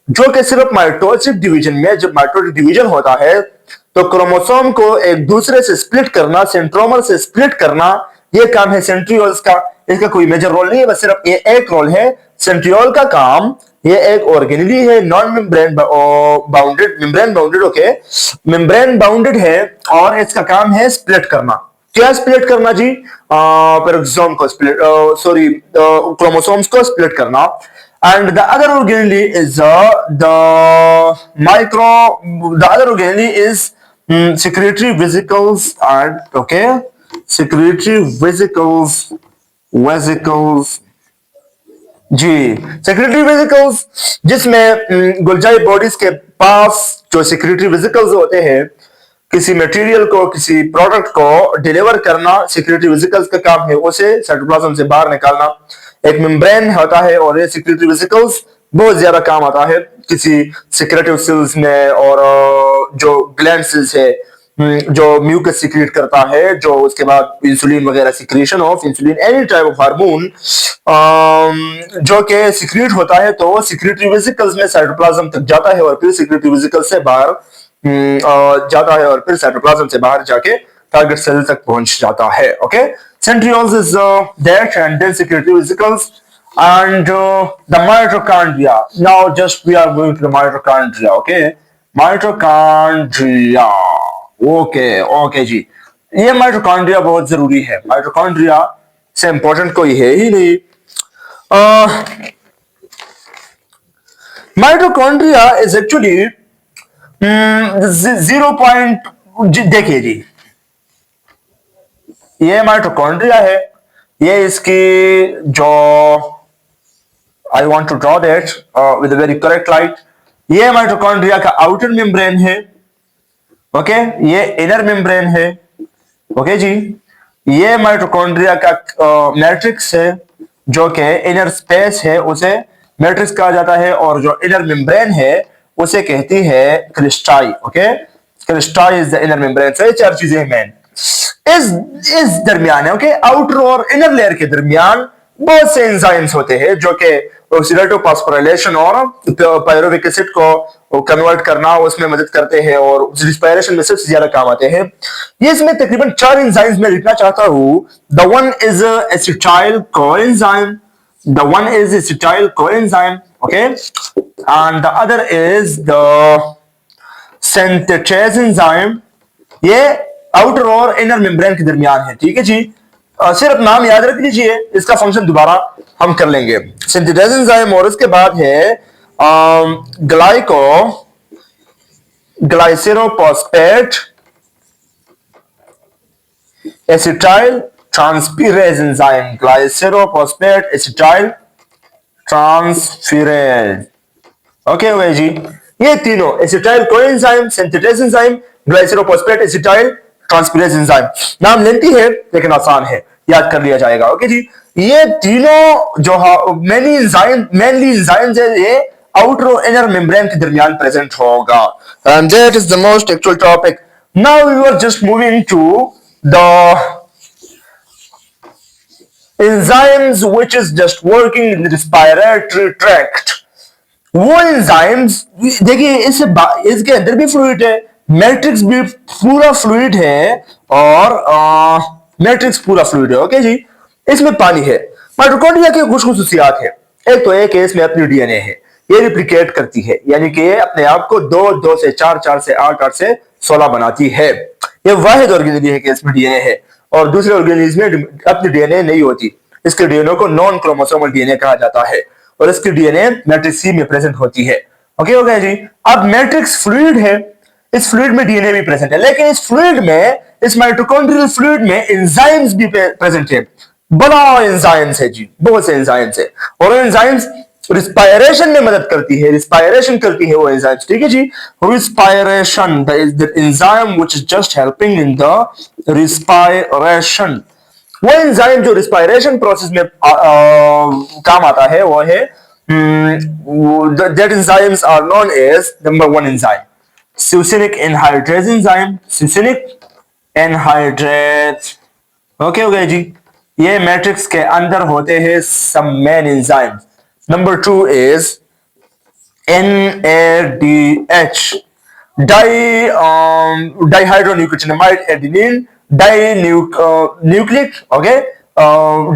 जो कि सिर्फ mitotic division में, जब mitotic division होता है तो क्रोमोसोम को एक दूसरे से स्प्लिट करना, सेंट्रोमर से स्प्लिट करना, ये काम है सेंट्रियोल्स का। इसका कोई मेजर रोल नहीं है, बस सिर्फ ये एक रोल है सेंट्रियोल का काम। ये एक ऑर्गेनेली है, non membrane bounded, membrane bounded, okay, membrane bounded है, और इसका काम है स्प्लिट करना। क्या स्प्लिट करना जी? पेरोक्सोम को स्प्लिट, क्रोमोसोम्स को स्प्लिट करना। And the other organelle is secretory vesicles, and okay, secretory vesicles जी, सेक्रेटरी वेसिकल्स, जिसमें गोल्जाई बॉडीज के पास जो सेक्रेटरी वेसिकल्स होते हैं, किसी मटेरियल को, किसी प्रोडक्ट को डिलीवर करना, सेक्रेटरी वेसिकल्स का काम है उसे साइटोप्लाज्म से बाहर निकालना। एक मेम्ब्रेन होता है और ये सेक्रेटरी वेसिकल्स बहुत ज्यादा काम आता है किसी सेक्रेटिव सेल्स में, और जो ग्लैंड सेल्स है जो म्यूकस सीक्रेट करता है, जो उसके बाद इंसुलिन वगैरह, secretion of insulin, any type of hormone जो कि सीक्रेट होता है, तो वो सेक्रेटरी वेसिकल्स में साइटोप्लाज्म तक जाता है और फिर सेक्रेटरी वेसिकल से बाहर जाता है और फिर साइटोप्लाज्म से बाहर जाके टारगेट सेल तक पहुंच जाता है। Okay, centrioles is that, and then secretory vesicles, and the mitochondria. Now just we are going to the mitochondria. Okay, mitochondria. Okay जी, ये माइटोकॉन्ड्रिया बहुत जरूरी है। माइटोकॉन्ड्रिया से इंपॉर्टेंट कोई है ही नहीं। माइटोकॉन्ड्रिया इज एक्चुअली 0 पॉइंट, देखिए जी, ये माइटोकॉन्ड्रिया है, ये इसकी जो, I want to draw that with very correct light, ये माइटोकॉन्ड्रिया का आउटर मेम्ब्रेन है, ओके, ये इनर मेम्ब्रेन है, ओके जी। ये माइटोकॉन्ड्रिया का मैट्रिक्स है, जो कि इनर स्पेस है उसे मैट्रिक्स कहा जाता है, और जो इनर मेम्ब्रेन है उसे कहती है cristae, okay, cristae is the inner membrane. तो ये चार चीजें मेन इस दरमियान है, ओके, आउटर और इनर लेयर के दरमियान बहुत से एंजाइम्स होते हैं जो कि ऑक्सीडेटिव फॉस्फोराइलेशन और पायरुविक एसिड को कन्वर्ट करना उसमें मदद करते हैं और रिस्पायरेशन में सबसे ज्यादा काम आते हैं। ये इसमें तकरीबन 4 एंजाइम्स मैं लिखना चाहता हूं। The one is acetyl coenzyme, the one is acetyl coenzyme, okay, and the other is the synthetase enzyme. ये आउटर और इनर मेम्ब्रेन के दरमियान है, ठीक है जी। सिर्फ नाम याद रख लीजिए, इसका फंक्शन दोबारा हम कर लेंगे। सिंथेटेज एंजाइम, और उसके बाद है glycerophosphate acetyl transferase enzyme, glycerophosphate acetyl transferase, okay भाई जी। ये तीनों acetyl coenzyme, synthetase enzyme, glycerophosphate acetyl transferase enzyme, नाम लेंथी है लेकिन आसान है, याद कर लिया जाएगा, ओके जी। ये तीनों जो मेनली एंजाइम्स है, ये आउटर और इनर मेम्ब्रेन के दरमियान प्रेजेंट होगा, and that is the most actual topic. Now we are just moving to the enzymes which is just working in the respiratory tract। वो एंजाइम्स देखिए, इसके अंदर भी फ्लूइड है, मैट्रिक्स भी पूरा फ्लूइड है, और मैट्रिक्स पूरा फ्लूइड है, ओके जी। इसमें पानी है। माइटोकॉन्ड्रिया की कुछ खुसूसियात है। एक तो एक है, इसमें अपनी डीएनए है, ये रिप्लिकेट करती है, यानी कि ये अपने आप को 2 से 4, 4 से 8, 8 से 16 बनाती है। ये वाहिद ऑर्गेनिज्म है कि इसमें डीएनए है, और दूसरे ऑर्गेनिज्म में अपनी डीएनए नहीं होती। इसके डीएनए को नॉन क्रोमोसोमल डीएनए कहा जाता है, और इसकी डीएनए मैट्रिक्स सी में प्रेजेंट होती है, ओके हो गया जी। अब मैट्रिक्स फ्लूइड है, इस फ्लूइड में डीएनए भी प्रेजेंट है, लेकिन इस फ्लूइड में, इस माइटोकॉन्ड्रियल फ्लूइड में एंजाइम्स भी प्रेजेंट है। बड़ा एंजाइम्स है जी, बहुत से एंजाइम्स है, और एंजाइम्स रिस्पायरेशन में मदद करती है, रिस्पायरेशन करती है वो एंजाइम्स, ठीक है जी। Respiration, the enzyme which is just helping in the respiration. वो एंजाइम जो रिस्पायरेशन प्रोसेस में काम आता है, वो है that enzymes are known as number 1 enzyme, succinic anhydrase enzyme, succinic anhydrase, okay हो गया जी। ये मैट्रिक्स के अंदर होते हैं सब main enzyme. Number 2 is NADH, dihydronucleotide adenine dinucleotide, okay,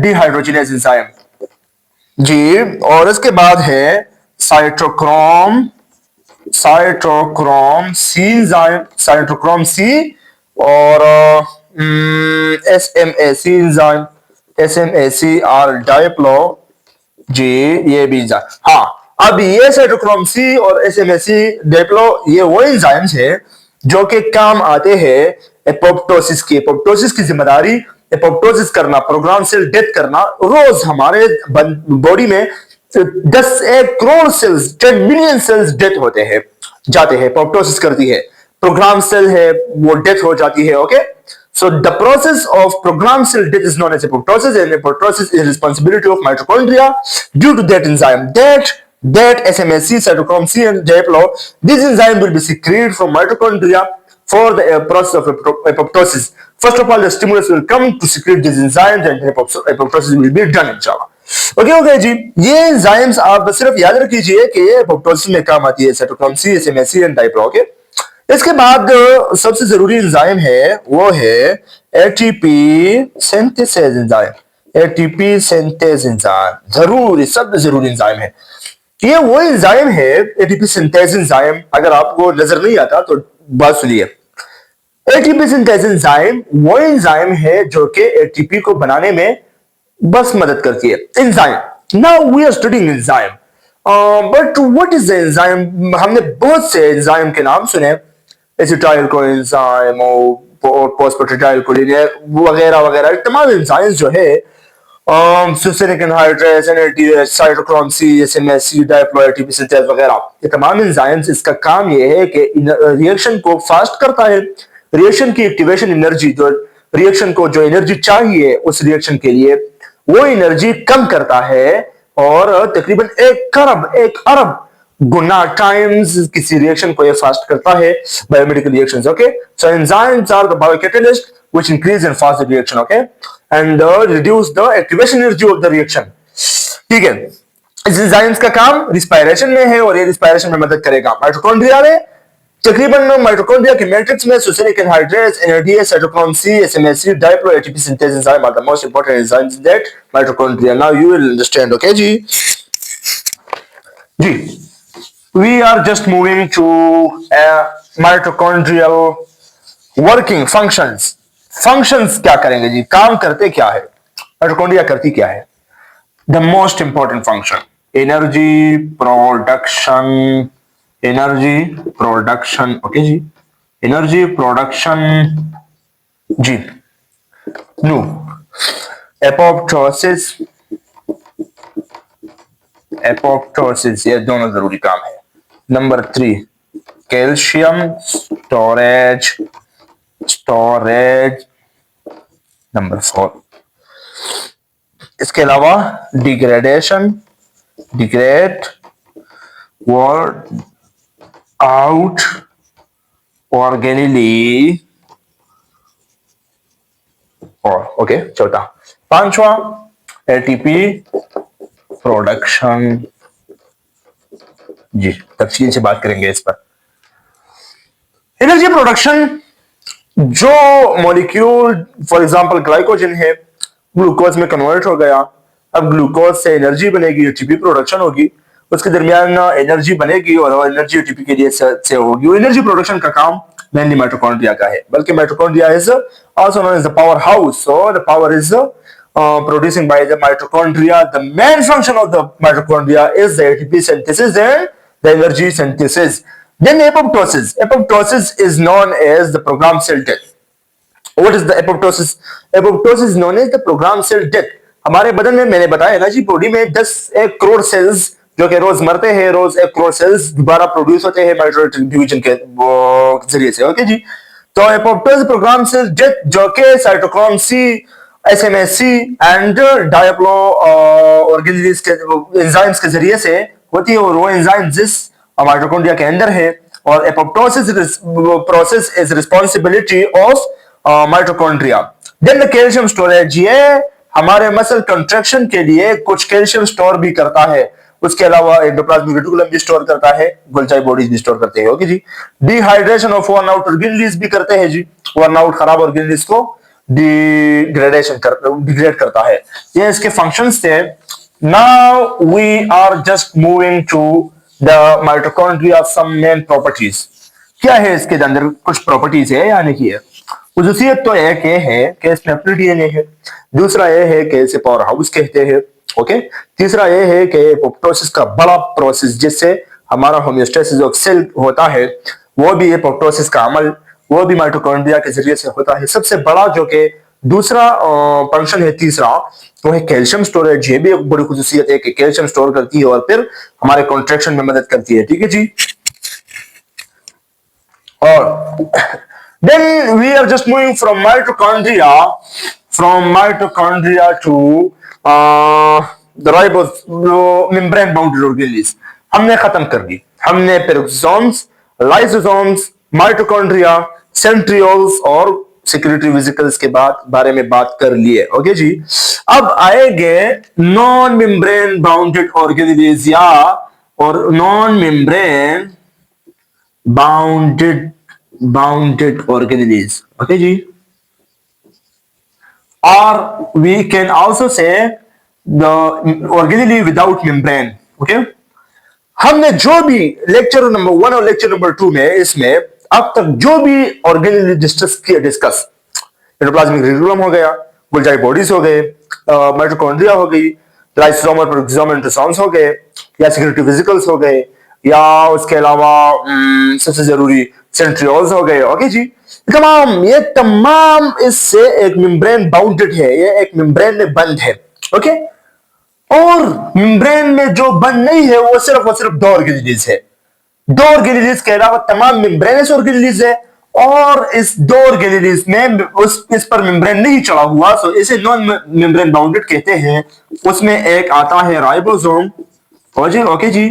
dehydrogenase enzyme जी। और इसके बाद है cytochrome C enzyme, cytochrome C, और SMAC एंजाइम, SMACR डाइप्लो जी, ये भी एंजाइम। हाँ, अब ये साइटोक्रोम सी और SMAC डाइप्लो, ये वो एंजाइम्स है जो कि काम आते हैं एपोप्टोसिस की। एपोप्टोसिस की जिम्मेदारी एपोप्टोसिस करना, प्रोग्राम सेल डेथ करना। रोज हमारे बॉडी में 1 crore cells, 10 million cells death होते हैं, जाते हैं, एपोप्टोसिस करती है। प्रोग्राम सेल है वो डेथ हो जाती है, okay. So the process of programmed cell death is known as apoptosis, and apoptosis is responsibility of mitochondria due to that enzyme. That SMAC, cytochrome C, and diplo, this enzyme will be secreted from mitochondria for the process of apoptosis. First of all, the stimulus will come to secrete these enzymes, and apoptosis will be done, inshallah. Okay जी, ये enzymes आप सिर्फ याद रखिए कि ये apoptosis में काम आती है, cytochrome C, SMAC and Diablo, okay. इसके बाद सबसे जरूरी एंजाइम है, वो है ATP synthase enzyme. ATP synthase enzyme जरूरी, सबसे जरूरी एंजाइम है। ये वो एंजाइम है, एटीपी सिंथेज एंजाइम, अगर आपको नजर नहीं आता तो बात सुनिए। एटीपी सिंथेज एंजाइम वो एंजाइम है जो कि एटीपी को बनाने में बस मदद करती है। Enzyme, now we are studying enzyme. But what is the enzyme? हमने बहुत से एंजाइम के नाम सुने, एसिटाइल कोएंजाइम और फॉस्फेटिडाइल कोलिन वगैरह वगैरह, तमाम एंजाइम्स जो है, succinic anhydrase, NADH, cytochrome C, SMS, diplo ATP synthase वगैरह, ये तमाम एंजाइम्स, इसका काम ये है कि रिएक्शन को फास्ट करता है। रिएक्शन की एक्टिवेशन एनर्जी, जो रिएक्शन को जो एनर्जी चाहिए उस रिएक्शन के लिए, वो एनर्जी कम करता है और तकरीबन 1 अरब गुना टाइम्स किसी रिएक्शन को ये फास्ट करता है, biomedical reactions. Okay, so enzymes are the biocatalyst which increase and fast the reaction, okay, and reduce the activation energy of the reaction। ठीक है, इस एंजाइम्स का काम रिस्पायरेशन में है और ये रिस्पायरेशन में मदद करेगा। माइटोकॉन्ड्रिया में तकरीबन माइटोकॉन्ड्रिया के मैट्रिक्स में succinic anhydrase, NADH, cytochrome C, SMS, diplo ATP synthase enzyme are the most important enzymes in that mitochondria. Now you will understand. Okay जी, we are just moving to mitochondrial working functions। Functions क्या करेंगे जी, काम करते क्या है, mitochondria करती क्या है? The most important function, energy production, energy production. Okay जी, एनर्जी प्रोडक्शन जी। नो, एपोप्टोसिस, एपोप्टोसिस, ये दोनों जरूरी काम है। Number 3, calcium storage, storage. Number 4, इसके अलावा degradation, degrade worn out organelle, और ओके चौथा, पांचवा एटीपी प्रोडक्शन जी। तफसील से बात करेंगे इस पर। एनर्जी प्रोडक्शन, जो मॉलिक्यूल फॉर एग्जांपल ग्लाइकोजन है, ग्लूकोज में कन्वर्ट हो गया, अब ग्लूकोज से एनर्जी बनेगी, एटीपी प्रोडक्शन होगी, उसके दरमियान एनर्जी बनेगी और एनर्जी एटीपी के लिए से होगी। वो एनर्जी प्रोडक्शन का काम मेनली माइटोकॉन्ड्रिया का है, बल्कि mitochondria is also known as the power house, so the power is producing by the mitochondria। The main function of the mitochondria is the ATP synthesis and the energy synthesis। Then apoptosis, apoptosis is known as the programmed cell death। What is the apoptosis? Apoptosis is known as the programmed cell death। हमारे बदन में, मैंने बताया ना जी, body में 1 crore sales जो कि रोज मरते हैं, रोज 1 करोड़ सेल्स दोबारा प्रोड्यूस होते हैं माइटोटिक डिवीजन के जरिए से। ओके जी, तो एपोप्टोसिस प्रोग्राम सेल डेथ जो कि साइटोक्रोम सी, एसएमएससी एंड डायप्लो ऑर्गेनिल्स के एंजाइम्स के जरिए से होती है, और वो एंजाइम जिस माइटोकॉन्ड्रिया के अंदर है। और apoptosis process is responsibility of mitochondria. Then the calcium storage, ये हमारे मसल कंट्रैक्शन के लिए कुछ कैल्शियम स्टोर भी करता है। उसके अलावा एंडोप्लाज्मिक रेटिकुलम भी स्टोर करता है, गोल्जाई बॉडीज भी स्टोर करते हैं। ओके जी, dehydration of worn out organelles भी करते हैं जी, वर्न आउट खराब ऑर्गेनिल्स को डिग्रेड करता है। ये इसके फंक्शंस थे। Now we are just moving to the mitochondria, some main properties. क्या है इसके अंदर, कुछ प्रॉपर्टीज है या नहीं है? खुसूसियत तो एक ये है कि इसमें अपनी डीएनए है, दूसरा ये है कि इसे पावर हाउस कहते हैं। ओके, तीसरा ये है कि एपोप्टोसिस का बड़ा प्रोसेस जिससे हमारा होमियोस्टेसिस ऑफ सेल होता है, वो भी एपोप्टोसिस का अमल, वो भी माइटोकॉन्ड्रिया के जरिए से होता है। सबसे बड़ा जो कि दूसरा फंक्शन है, तीसरा, वो है कैल्शियम स्टोरेज। ये भी एक बड़ी खुसूसियत है कि कैल्शियम स्टोर करती है और फिर हमारे कॉन्ट्रैक्शन में मदद करती है। ठीक है जी, और then we are just moving from mitochondria to the ribose membrane bounded organelles. हमने खत्म कर दी, हमने पेरोक्सोम्स, लाइसोसोम्स, माइटोकॉन्ड्रिया, सेंट्रियोल्स और सेक्रेटरी वेसिकल्स के बारे में बात कर लिए। ओके जी, अब आएंगे नॉन मेम्ब्रेन बाउंडेड ऑर्गेनेल्स या और non membrane bounded organelles. Okay जी, or we can also say the organelle without membrane। Okay, हमने जो भी लेक्चर नंबर 1 और लेक्चर नंबर 2 में इसमें अब तक जो भी ऑर्गेनेल डिस्कस एंडोप्लाज्मिक रेटिकुलम हो गया, गोल्जाई बॉडीज हो गए, माइटोकॉन्ड्रिया हो गई, लाइसोसोम और पेरोक्सोम एंट्रोसोम्स हो गए, या सिक्योरिटी वेसिकल्स हो गए, या उसके अलावा सबसे जरूरी सेंट्रियोल्स हो गए। ओके जी, ये तमाम इससे एक मेम्ब्रेन बाउंडेड है, ये एक मेम्ब्रेन में बंद है। ओके, और मेम्ब्रेन में जो बंद नहीं है वो सिर्फ दो ऑर्गेनेलिज है। दो ऑर्गेनेलिज के अलावा तमाम मेम्ब्रेनस ऑर्गेनेलिज है, और इस दो ऑर्गेनेलिज में इस पर मेम्ब्रेन नहीं चढ़ा हुआ, सो इसे नॉन मेम्ब्रेन बाउंडेड कहते हैं। उसमें एक आता है राइबोसोम। ओके जी,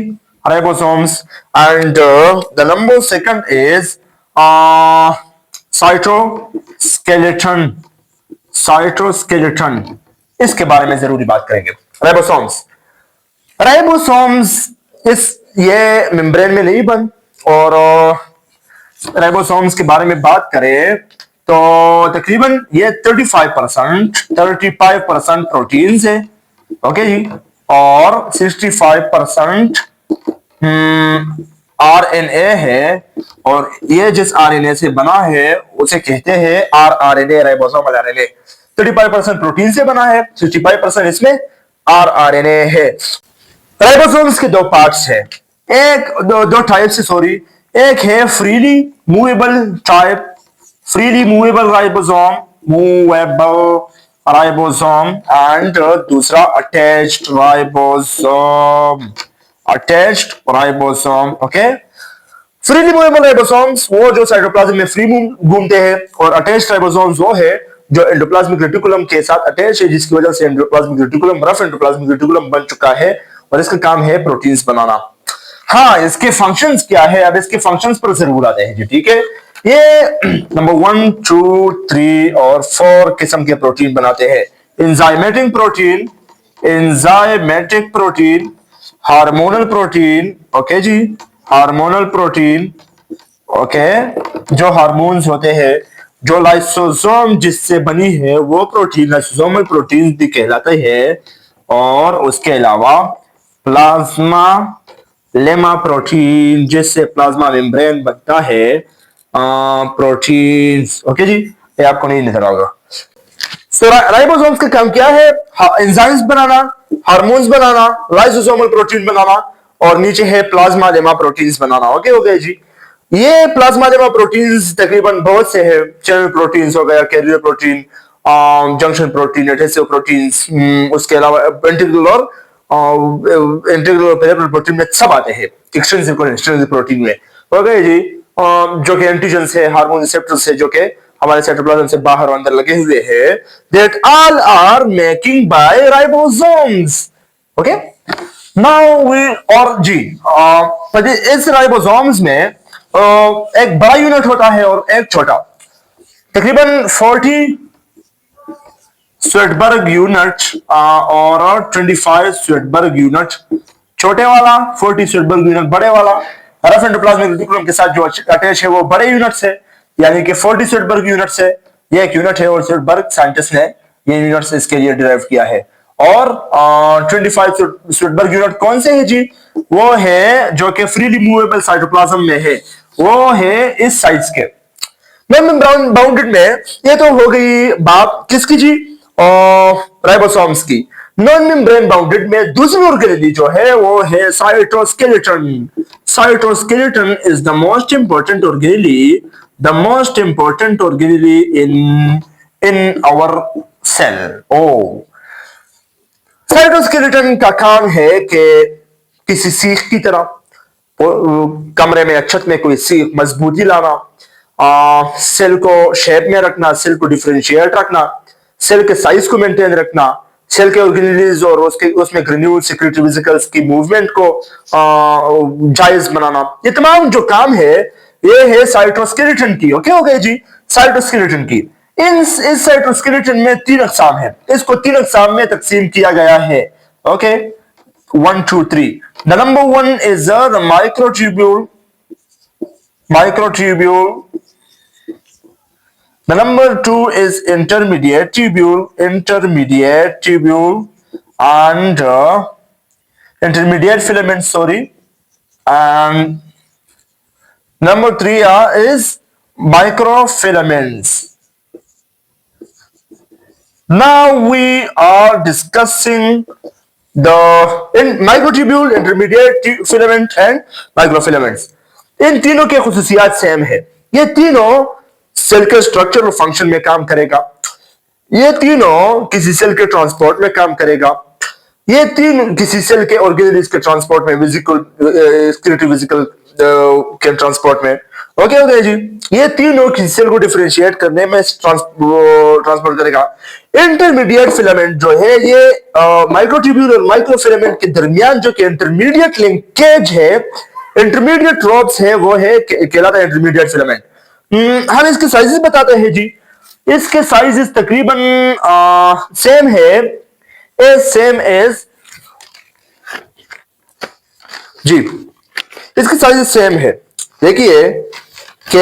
ribosomes. And the number second is cytoskeleton. Cytoskeleton, इसके बारे में जरूरी बात करेंगे। राइबोसोम्स, राइबोसोम्स इस ये मेम्ब्रेन में नहीं बन, और राइबोसोम्स के बारे में बात करें तो तकरीबन ये 35% प्रोटीन है। ओके जी, और 65% आरएनए है, और ये जिस आरएनए से बना है उसे कहते हैं आरआरएनए, राइबोसोमल आरएनए। 35% प्रोटीन से बना है, 65% इसमें आरआरएनए है। राइबोसोम्स के दो पार्ट्स है, दो टाइप्स है, सॉरी। एक है freely movable type, freely movable ribosome, and दूसरा attached ribosome. Attached ribosome. Okay, freely movable ribosomes वो जो साइटोप्लाज्म में फ्री घूमते हैं, और अटैच्ड राइबोसोम्स वो है जो एंडोप्लाज्मिक रेटिकुलम के साथ अटैच है, जिसकी वजह से endoplasmic reticulum rough endoplasmic reticulum बन चुका है, और इसका काम है प्रोटीन्स बनाना। हाँ, इसके फंक्शंस क्या है, अब इसके फंक्शंस पर जरूर आते हैं जी। ठीक है, ये नंबर 1, 2, 3 और 4 किस्म के प्रोटीन बनाते हैं। Enzymatic protein, enzymatic protein, hormonal protein. Okay जी, हार्मोनल प्रोटीन। ओके, जो हार्मोन्स होते हैं, जो लाइसोसोम जिससे बनी है वो प्रोटीन लाइसोसोमल प्रोटीन भी कहलाते हैं। और उसके अलावा प्लाज्मा लेमा प्रोटीन, जिससे प्लाज्मा मेम्ब्रेन बनता है, प्रोटीन्स। ओके जी, ये आपको नहीं नजर आएगा। सो राइबोसोम्स का काम क्या है? एंजाइम्स बनाना, हार्मोन्स बनाना, लाइसोसोमल प्रोटीन बनाना, और नीचे है प्लाज्मा लेमा प्रोटीन्स बनाना। ओके हो गया जी। ये प्लाज्मा लेमा प्रोटीन्स तकरीबन बहुत से हैं, चैनल प्रोटीन्स हो गया, carrier protein, junction protein, adhesive proteins, उसके अलावा इंटीग्रल और इंटीग्रल पेरिफेरल प्रोटीन में सब आते हैं, एक्सटेंसिव और इंटेंसिव प्रोटीन में। हो गए जी, जो कि एंटीजन्स है, हार्मोन रिसेप्टर्स है, जो कि हमारे साइटोप्लाज्म से बाहर और अंदर लगे हुए हैं, that all are making by ribosomes. Okay, now we और जी इस राइबोसोम्स में एक बड़ा यूनिट होता है और एक छोटा, तकरीबन 40 स्वेटबर्ग यूनिट और 25 स्वेटबर्ग यूनिट छोटे वाला, 40 स्वेटबर्ग यूनिट बड़े वाला। रफ एंडोप्लाज्मिक रेटिकुलम के साथ जो अटैच है वो बड़े यूनिट है, यानी कि 40 स्वेटबर्ग यूनिट है। ये एक यूनिट है, और स्वेटबर्ग साइंटिस्ट ने ये यूनिट इसके लिए डिराइव किया है। और 25 स्वेटबर्ग यूनिट कौन से है जी? वो है जो कि फ्रीली मूवेबल साइटोप्लाज्म में है, वो है इस साइज के। मेम्ब्रेन बाउंडेड में ये तो हो गई बात किसकी जी? राइबोसोम्स की। नॉन मेम्ब्रेन बाउंडेड में दूसरी ऑर्गेनेली जो है वो है cytoskeleton. Cytoskeleton is the most important organelle, the most important organelle in our cell. ओ, साइटोस्केलेटन का काम है कि किसी सीख की तरह कमरे में, छत में कोई सीख मजबूती लाना, सेल को शेप में रखना, सेल को डिफरेंशिएट रखना, सेल के साइज को मेंटेन रखना, सेल के ऑर्गेनेलिज और उसमें ग्रेन्यूल सिक्रेटरी वेसिकल्स की मूवमेंट को जायज बनाना, ये तमाम जो काम है ये है साइटोस्केलेटन की। ओके हो गए जी, साइटोस्केलेटन की। इस साइटोस्केलेटन में 3 अकसाम है, इसको 3 अकसाम में तकसीम किया गया है। Okay, 1, 2, 3। The number 1 is the microtubule, microtubule. The number 2 is intermediate tubule, and intermediate filament, sorry. And number 3 is microfilaments. Now we are discussing the in microtubule, intermediate filament and microfilaments, इन तीनों के खुसूसियात same है। ये तीनों cell के structure और function में काम करेगा, ये तीनों किसी सेल के ट्रांसपोर्ट में काम करेगा, ये तीन किसी सेल के ऑर्गेनेल्स के ट्रांसपोर्ट में, विजिकल स्केलेटल वेसिकल के ट्रांसपोर्ट में। ओके ओके जी, ये तीनों किसी सेल को डिफरेंशिएट करने में ट्रांसपोर्ट करेगा। इंटरमीडिएट फिलामेंट जो है ये माइक्रोट्यूब्यूल और माइक्रोफिलामेंट के दरमियान जो कि इंटरमीडिएट लिंकेज है, इंटरमीडिएट रोप्स है, वो है कहलाता है इंटरमीडिएट फिलामेंट। हम इसके साइजेस बताते हैं जी। इसके साइजेस तकरीबन सेम है, एज सेम एज जी, इसके साइजेस सेम है। देखिए कि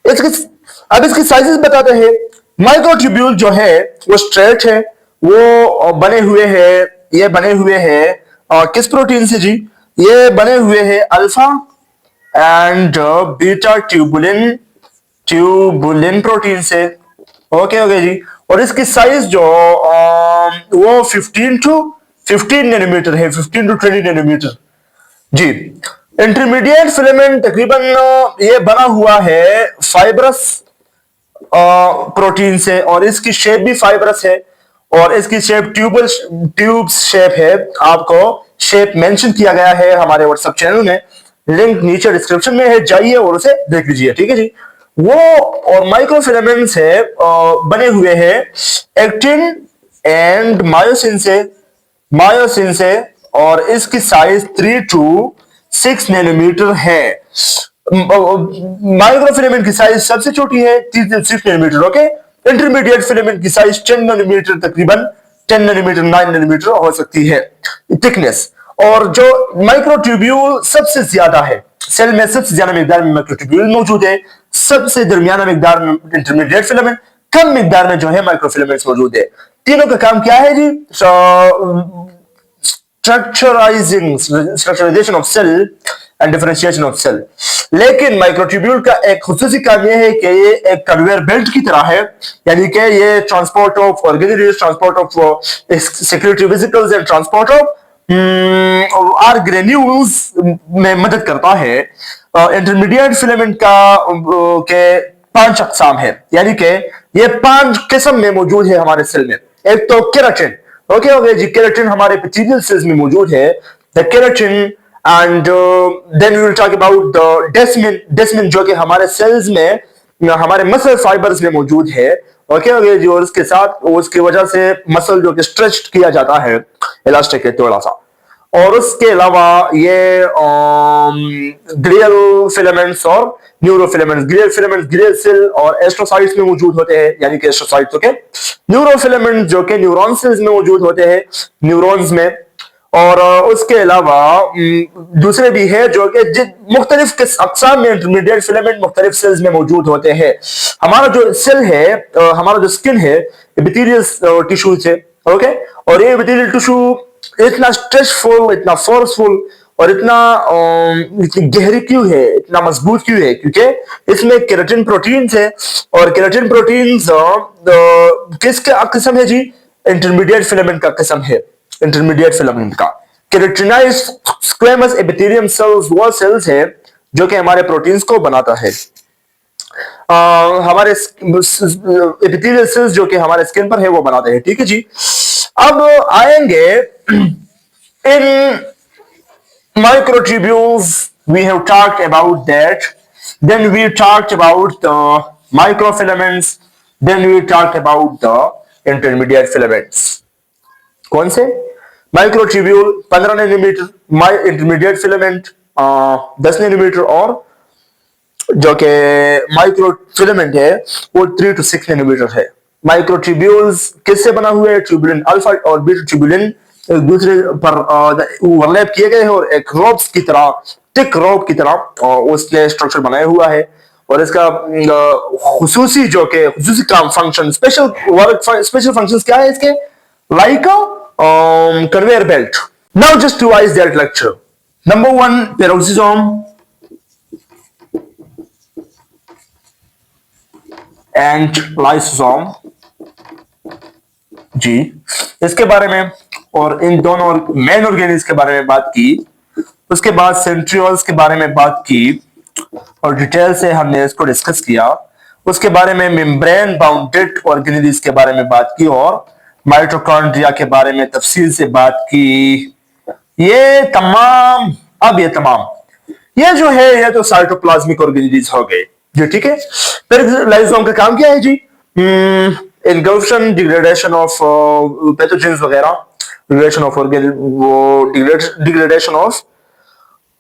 इसके अब इसकी साइजेस बताते हैं। माइक्रोट्यूब्यूल जो है वो स्ट्रेट है, वो बने हुए हैं, ये बने हुए हैं किस प्रोटीन से जी? ये बने हुए हैं alpha and beta tubulin, tubulin protein से। ओके ओके जी, और इसकी साइज जो वो 15 नैनोमीटर है, 15 to 20 नैनोमीटर जी। इंटरमीडिएट फिलामेंट तकरीबन ये बना हुआ है फाइब्रस प्रोटीन से, और इसकी शेप भी फाइब्रस है, और इसकी शेप ट्यूब शेप है। आपको शेप मेंशन किया गया है हमारे व्हाट्सएप चैनल में, लिंक नीचे डिस्क्रिप्शन में है, जाइए और उसे देख लीजिए, ठीक है जी। वो और माइक्रोफिलामेंट्स है बने हुए हैं एक्टिन एंड मायोसिन से, और इसकी साइज 3 to 6 नैनोमीटर है। माइक्रोफिलामेंट की साइज सबसे छोटी है 3 से 6 नैनोमीटर। ओके, इंटरमीडिएट फिलामेंट की साइज 10 नैनोमीटर, तकरीबन 10 नैनोमीटर 9 नैनोमीटर हो सकती है थिकनेस। और जो माइक्रोट्यूब्यूल सबसे ज्यादा है, सेल में सबसे ज्यादा मिकदार में माइक्रोट्यूब्यूल मौजूद है, सबसे दरमियाना मिकदार में इंटरमीडिएट फिलामेंट, कम मिकदार में जो है माइक्रोफिलामेंट्स मौजूद है। तीनों का काम क्या है जी? Structurization of cell and differentiation of cell. लेकिन माइक्रोट्यूब्यूल का एक खुसूसी काम यह है कि ये एक कन्वेयर बेल्ट की तरह है, यानी कि ये transport of organelles, transport of secretory vesicles and transport of R granules में मदद करता है। इंटरमीडिएट फिलामेंट का के 5 अकसाम है, यानी कि ये 5 किस्म में मौजूद है हमारे सेल में। एक तो केराटिन, ओके ओके जी, केराटिन हमारे एपिथेलियल सेल्स में मौजूद है, the keratin. And then we will talk about the desmin जो कि हमारे सेल्स में, हमारे मसल फाइबर्स में मौजूद है। ओके ओके जी, और उसके साथ उसकी वजह से मसल जो कि स्ट्रेच किया जाता है इलास्टिक है थोड़ा सा। और उसके अलावा ये ग्लियल फिलामेंट्स और neurofilaments, glial filaments glial cell और एस्ट्रोसाइट्स में मौजूद होते हैं, यानी कि एस्ट्रोसाइट्स के न्यूरोफिलामेंट जो कि न्यूरॉन सेल्स में मौजूद होते हैं, न्यूरॉन्स में। और उसके अलावा दूसरे भी है जो कि मुख्तलिफ अकसाम में इंटरमीडिएट फिलामेंट मुख्तलिफ सेल्स में मौजूद होते हैं। हमारा जो सेल है, हमारा जो स्किन है, एपिथेलियल टिश्यू से, ओके, और ये एपिथेलियल टिश्यू इतना स्ट्रेचफुल, इतना फोर्सफुल और इतनी गहरी क्यों है, इतना मजबूत क्यों है? क्योंकि इसमें केराटिन प्रोटीन्स है, और केराटिन प्रोटीन्स किसका किस्म है जी? इंटरमीडिएट फिलामेंट का किस्म है, इंटरमीडिएट फिलामेंट का। केराटिनाइज्ड स्क्वेमस एपिथेलियम सेल्स वो सेल्स है जो कि हमारे प्रोटीन्स को बनाता है। हमारे एपिथेलियल सेल्स जो कि हमारे स्किन पर है वो बनाते हैं, ठीक है जी। अब आएंगे इन microtubules, we have talked about that. Then we talked about the microfilaments. Then we talked about the intermediate filaments. कौन से? Microtubule 15 nanometre, intermediate filament 10 nanometre, और जो कि माइक्रोफिलामेंट है वो 3 to 6 नैनोमीटर है। माइक्रोट्यूब्यूल्स किससे बना हुआ है? ट्यूबुलिन अल्फा और बीटा ट्यूबुलिन एक दूसरे पर ओवरलैप किए गए हैं, और एक रोप्स की तरह, थिक रोप की तरह उसने स्ट्रक्चर बनाया हुआ है। और इसका खुसूसी जो कि खुसूसी काम, function, special work, special functions क्या है इसके? Like conveyor belt, Now just revise that lecture. Number one, peroxisome and lysosome जी, इसके बारे में और इन दोनों मेन ऑर्गेनिज के बारे में बात की। उसके बाद सेंट्रियोल्स के बारे में बात की और डिटेल से हमने इसको डिस्कस किया। उसके बारे में मेम्ब्रेन बाउंडेड ऑर्गेनिज के बारे में बात की और माइटोकॉन्ड्रिया के बारे में तफसील से बात की। ये तमाम ये जो है ये तो साइटोप्लाज्मिक ऑर्गेनिज हो गए जी, ठीक है। फिर लाइसोसोम का काम क्या है जी? इनगल्फन डिग्रेडेशन ऑफ पैथोजेंस वगैरह, डिग्रेडेशन ऑफ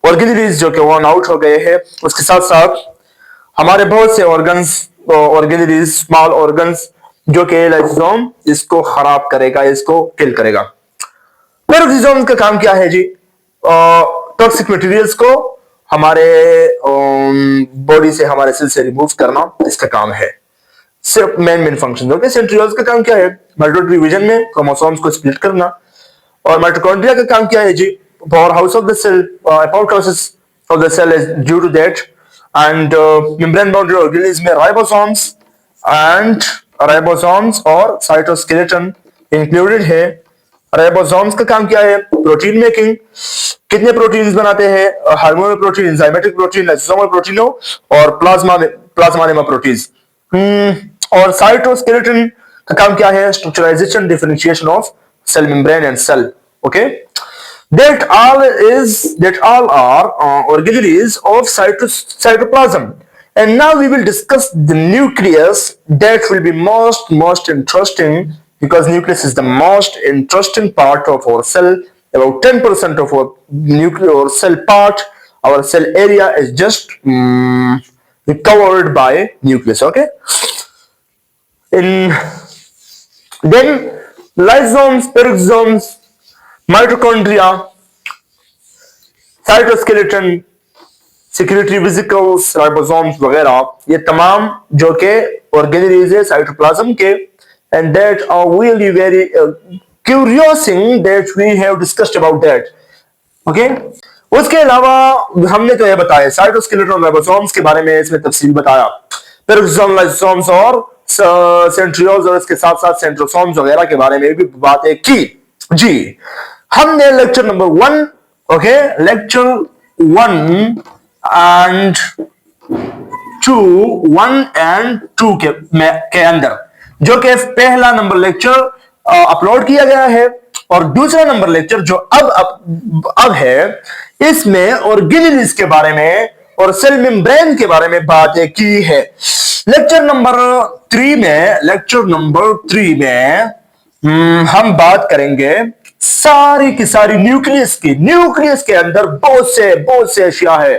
ऑर्गेनिज जो कि वन आउट हो गए हैं। उसके साथ साथ हमारे बहुत से ऑर्गन्स ऑर्गेनिज स्मॉल ऑर्गन्स जो कि लाइसोसोम इसको खराब करेगा, इसको किल करेगा। पेरोक्सिसोम का काम क्या है जी? टॉक्सिक मटेरियल्स को हमारे बॉडी से, हमारे सेल से रिमूव करना इसका काम है। सिर्फ मेन फंक्शन। ओके, सेंट्रियोल्स का काम क्या है? माइटोकॉन्ड्रिया डिवीजन में क्रोमोसोम्स को स्प्लिट करना। और माइटोकॉन्ड्रिया का काम क्या है जी? Power house of the cell, apoptosis of the cell is due to that. And membrane boundary organelles में राइबोसोम्स और साइटोस्केलेटन इंक्लूडेड है। राइबोसोम्स का काम क्या है? Protein making. कितने प्रोटीन्स बनाते हैं? Hormonal protein, enzymatic protein, lysosomal प्रोटीनों और प्लाज्मा प्रोटीन्स। और साइटोस्केलेटन का काम क्या है? Structurization, differentiation of cell membrane and cell. Okay, that all are organelles of cytoplasm. And now we will discuss the nucleus. That will be most interesting because nucleus is the most interesting part of our cell. About 10% of our nuclear or cell part, our cell area is just covered by nucleus. Okay. Then lysosomes, peroxisomes, mitochondria, cytoskeleton, secretory vesicles, ribosomes वगैरह, ये तमाम जो के organelles है cytoplasm के। And that are really very curiosing that we have discussed about that. Okay, उसके अलावा हमने तो ये बताया साइटोस्केलेटन और राइबोसोम्स के बारे में, इसमें तफसील बताया। पेरोक्सिसोम, लाइसोसोम्स और सेंट्रियोल्स और इसके साथ साथ सेंट्रोसोम्स वगैरह के बारे में भी बातें की जी। हमने lecture number 1, okay, lecture 1 and 2 के अंदर जो कि पहला नंबर लेक्चर अपलोड किया गया है और दूसरा नंबर लेक्चर जो अब है, इसमें ऑर्गेनेल्स के बारे में और सेल मेम्ब्रेन के बारे में बातें की है। लेक्चर नंबर 3 में हम बात करेंगे सारी की सारी न्यूक्लियस के अंदर बहुत से अशिया है,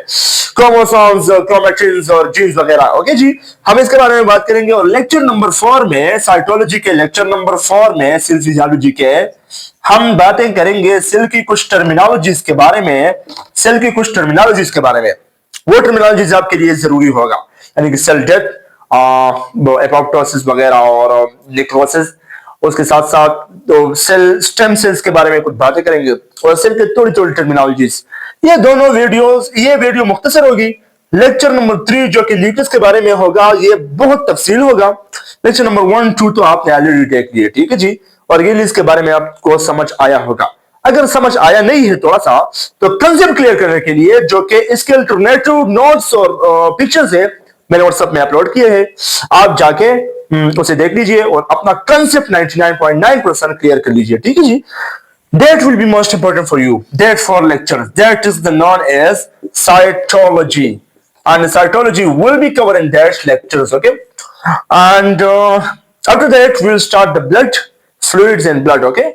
क्रोमोसोम्स, क्रोमैटिन्स और जीन्स वगैरह। ओके जी, हम इसके बारे में बात करेंगे। और लेक्चर नंबर 4 में, साइटोलॉजी के लेक्चर नंबर 4 में, सेल फिजियोलॉजी के, हम बातें करेंगे सेल की कुछ टर्मिनोलॉजीज के बारे में। वो टर्मिनोलॉजीज आपके लिए जरूरी होगा, यानी कि सेल डेथ, एपोप्टोसिस वगैरह और नेक्रोसिस। उसके साथ साथ तो सेल स्टेम सेल्स के बारे में कुछ बातें करेंगे और सेल के थोड़ी टर्मिनोलॉजीज। ये वीडियो मुख्तसर होगी। लेक्चर नंबर 3 जो कि न्यूक्लियस के बारे में होगा, ये बहुत तफसील होगा। लेक्चर नंबर 1, 2 तो आपने ऑलरेडी देख लिए, ठीक है जी। ऑर्गेनेल्स के बारे में आपको समझ आया होगा। अगर समझ आया नहीं है थोड़ा सा, तो कंसेप्ट क्लियर करने के लिए जो कि इसके अल्टरनेटिव नोट्स और पिक्चर्स है, मैंने व्हाट्सएप में अपलोड किए हैं, आप जाके उसे देख लीजिए और अपना कंसेप्ट 99.9% क्लियर कर लीजिए, ठीक है जी। That will be most important for you. That 4 lectures. That is the known as cytology, and cytology will be covered in that lectures. Okay, and after that we'll start the blood fluids and blood. Okay.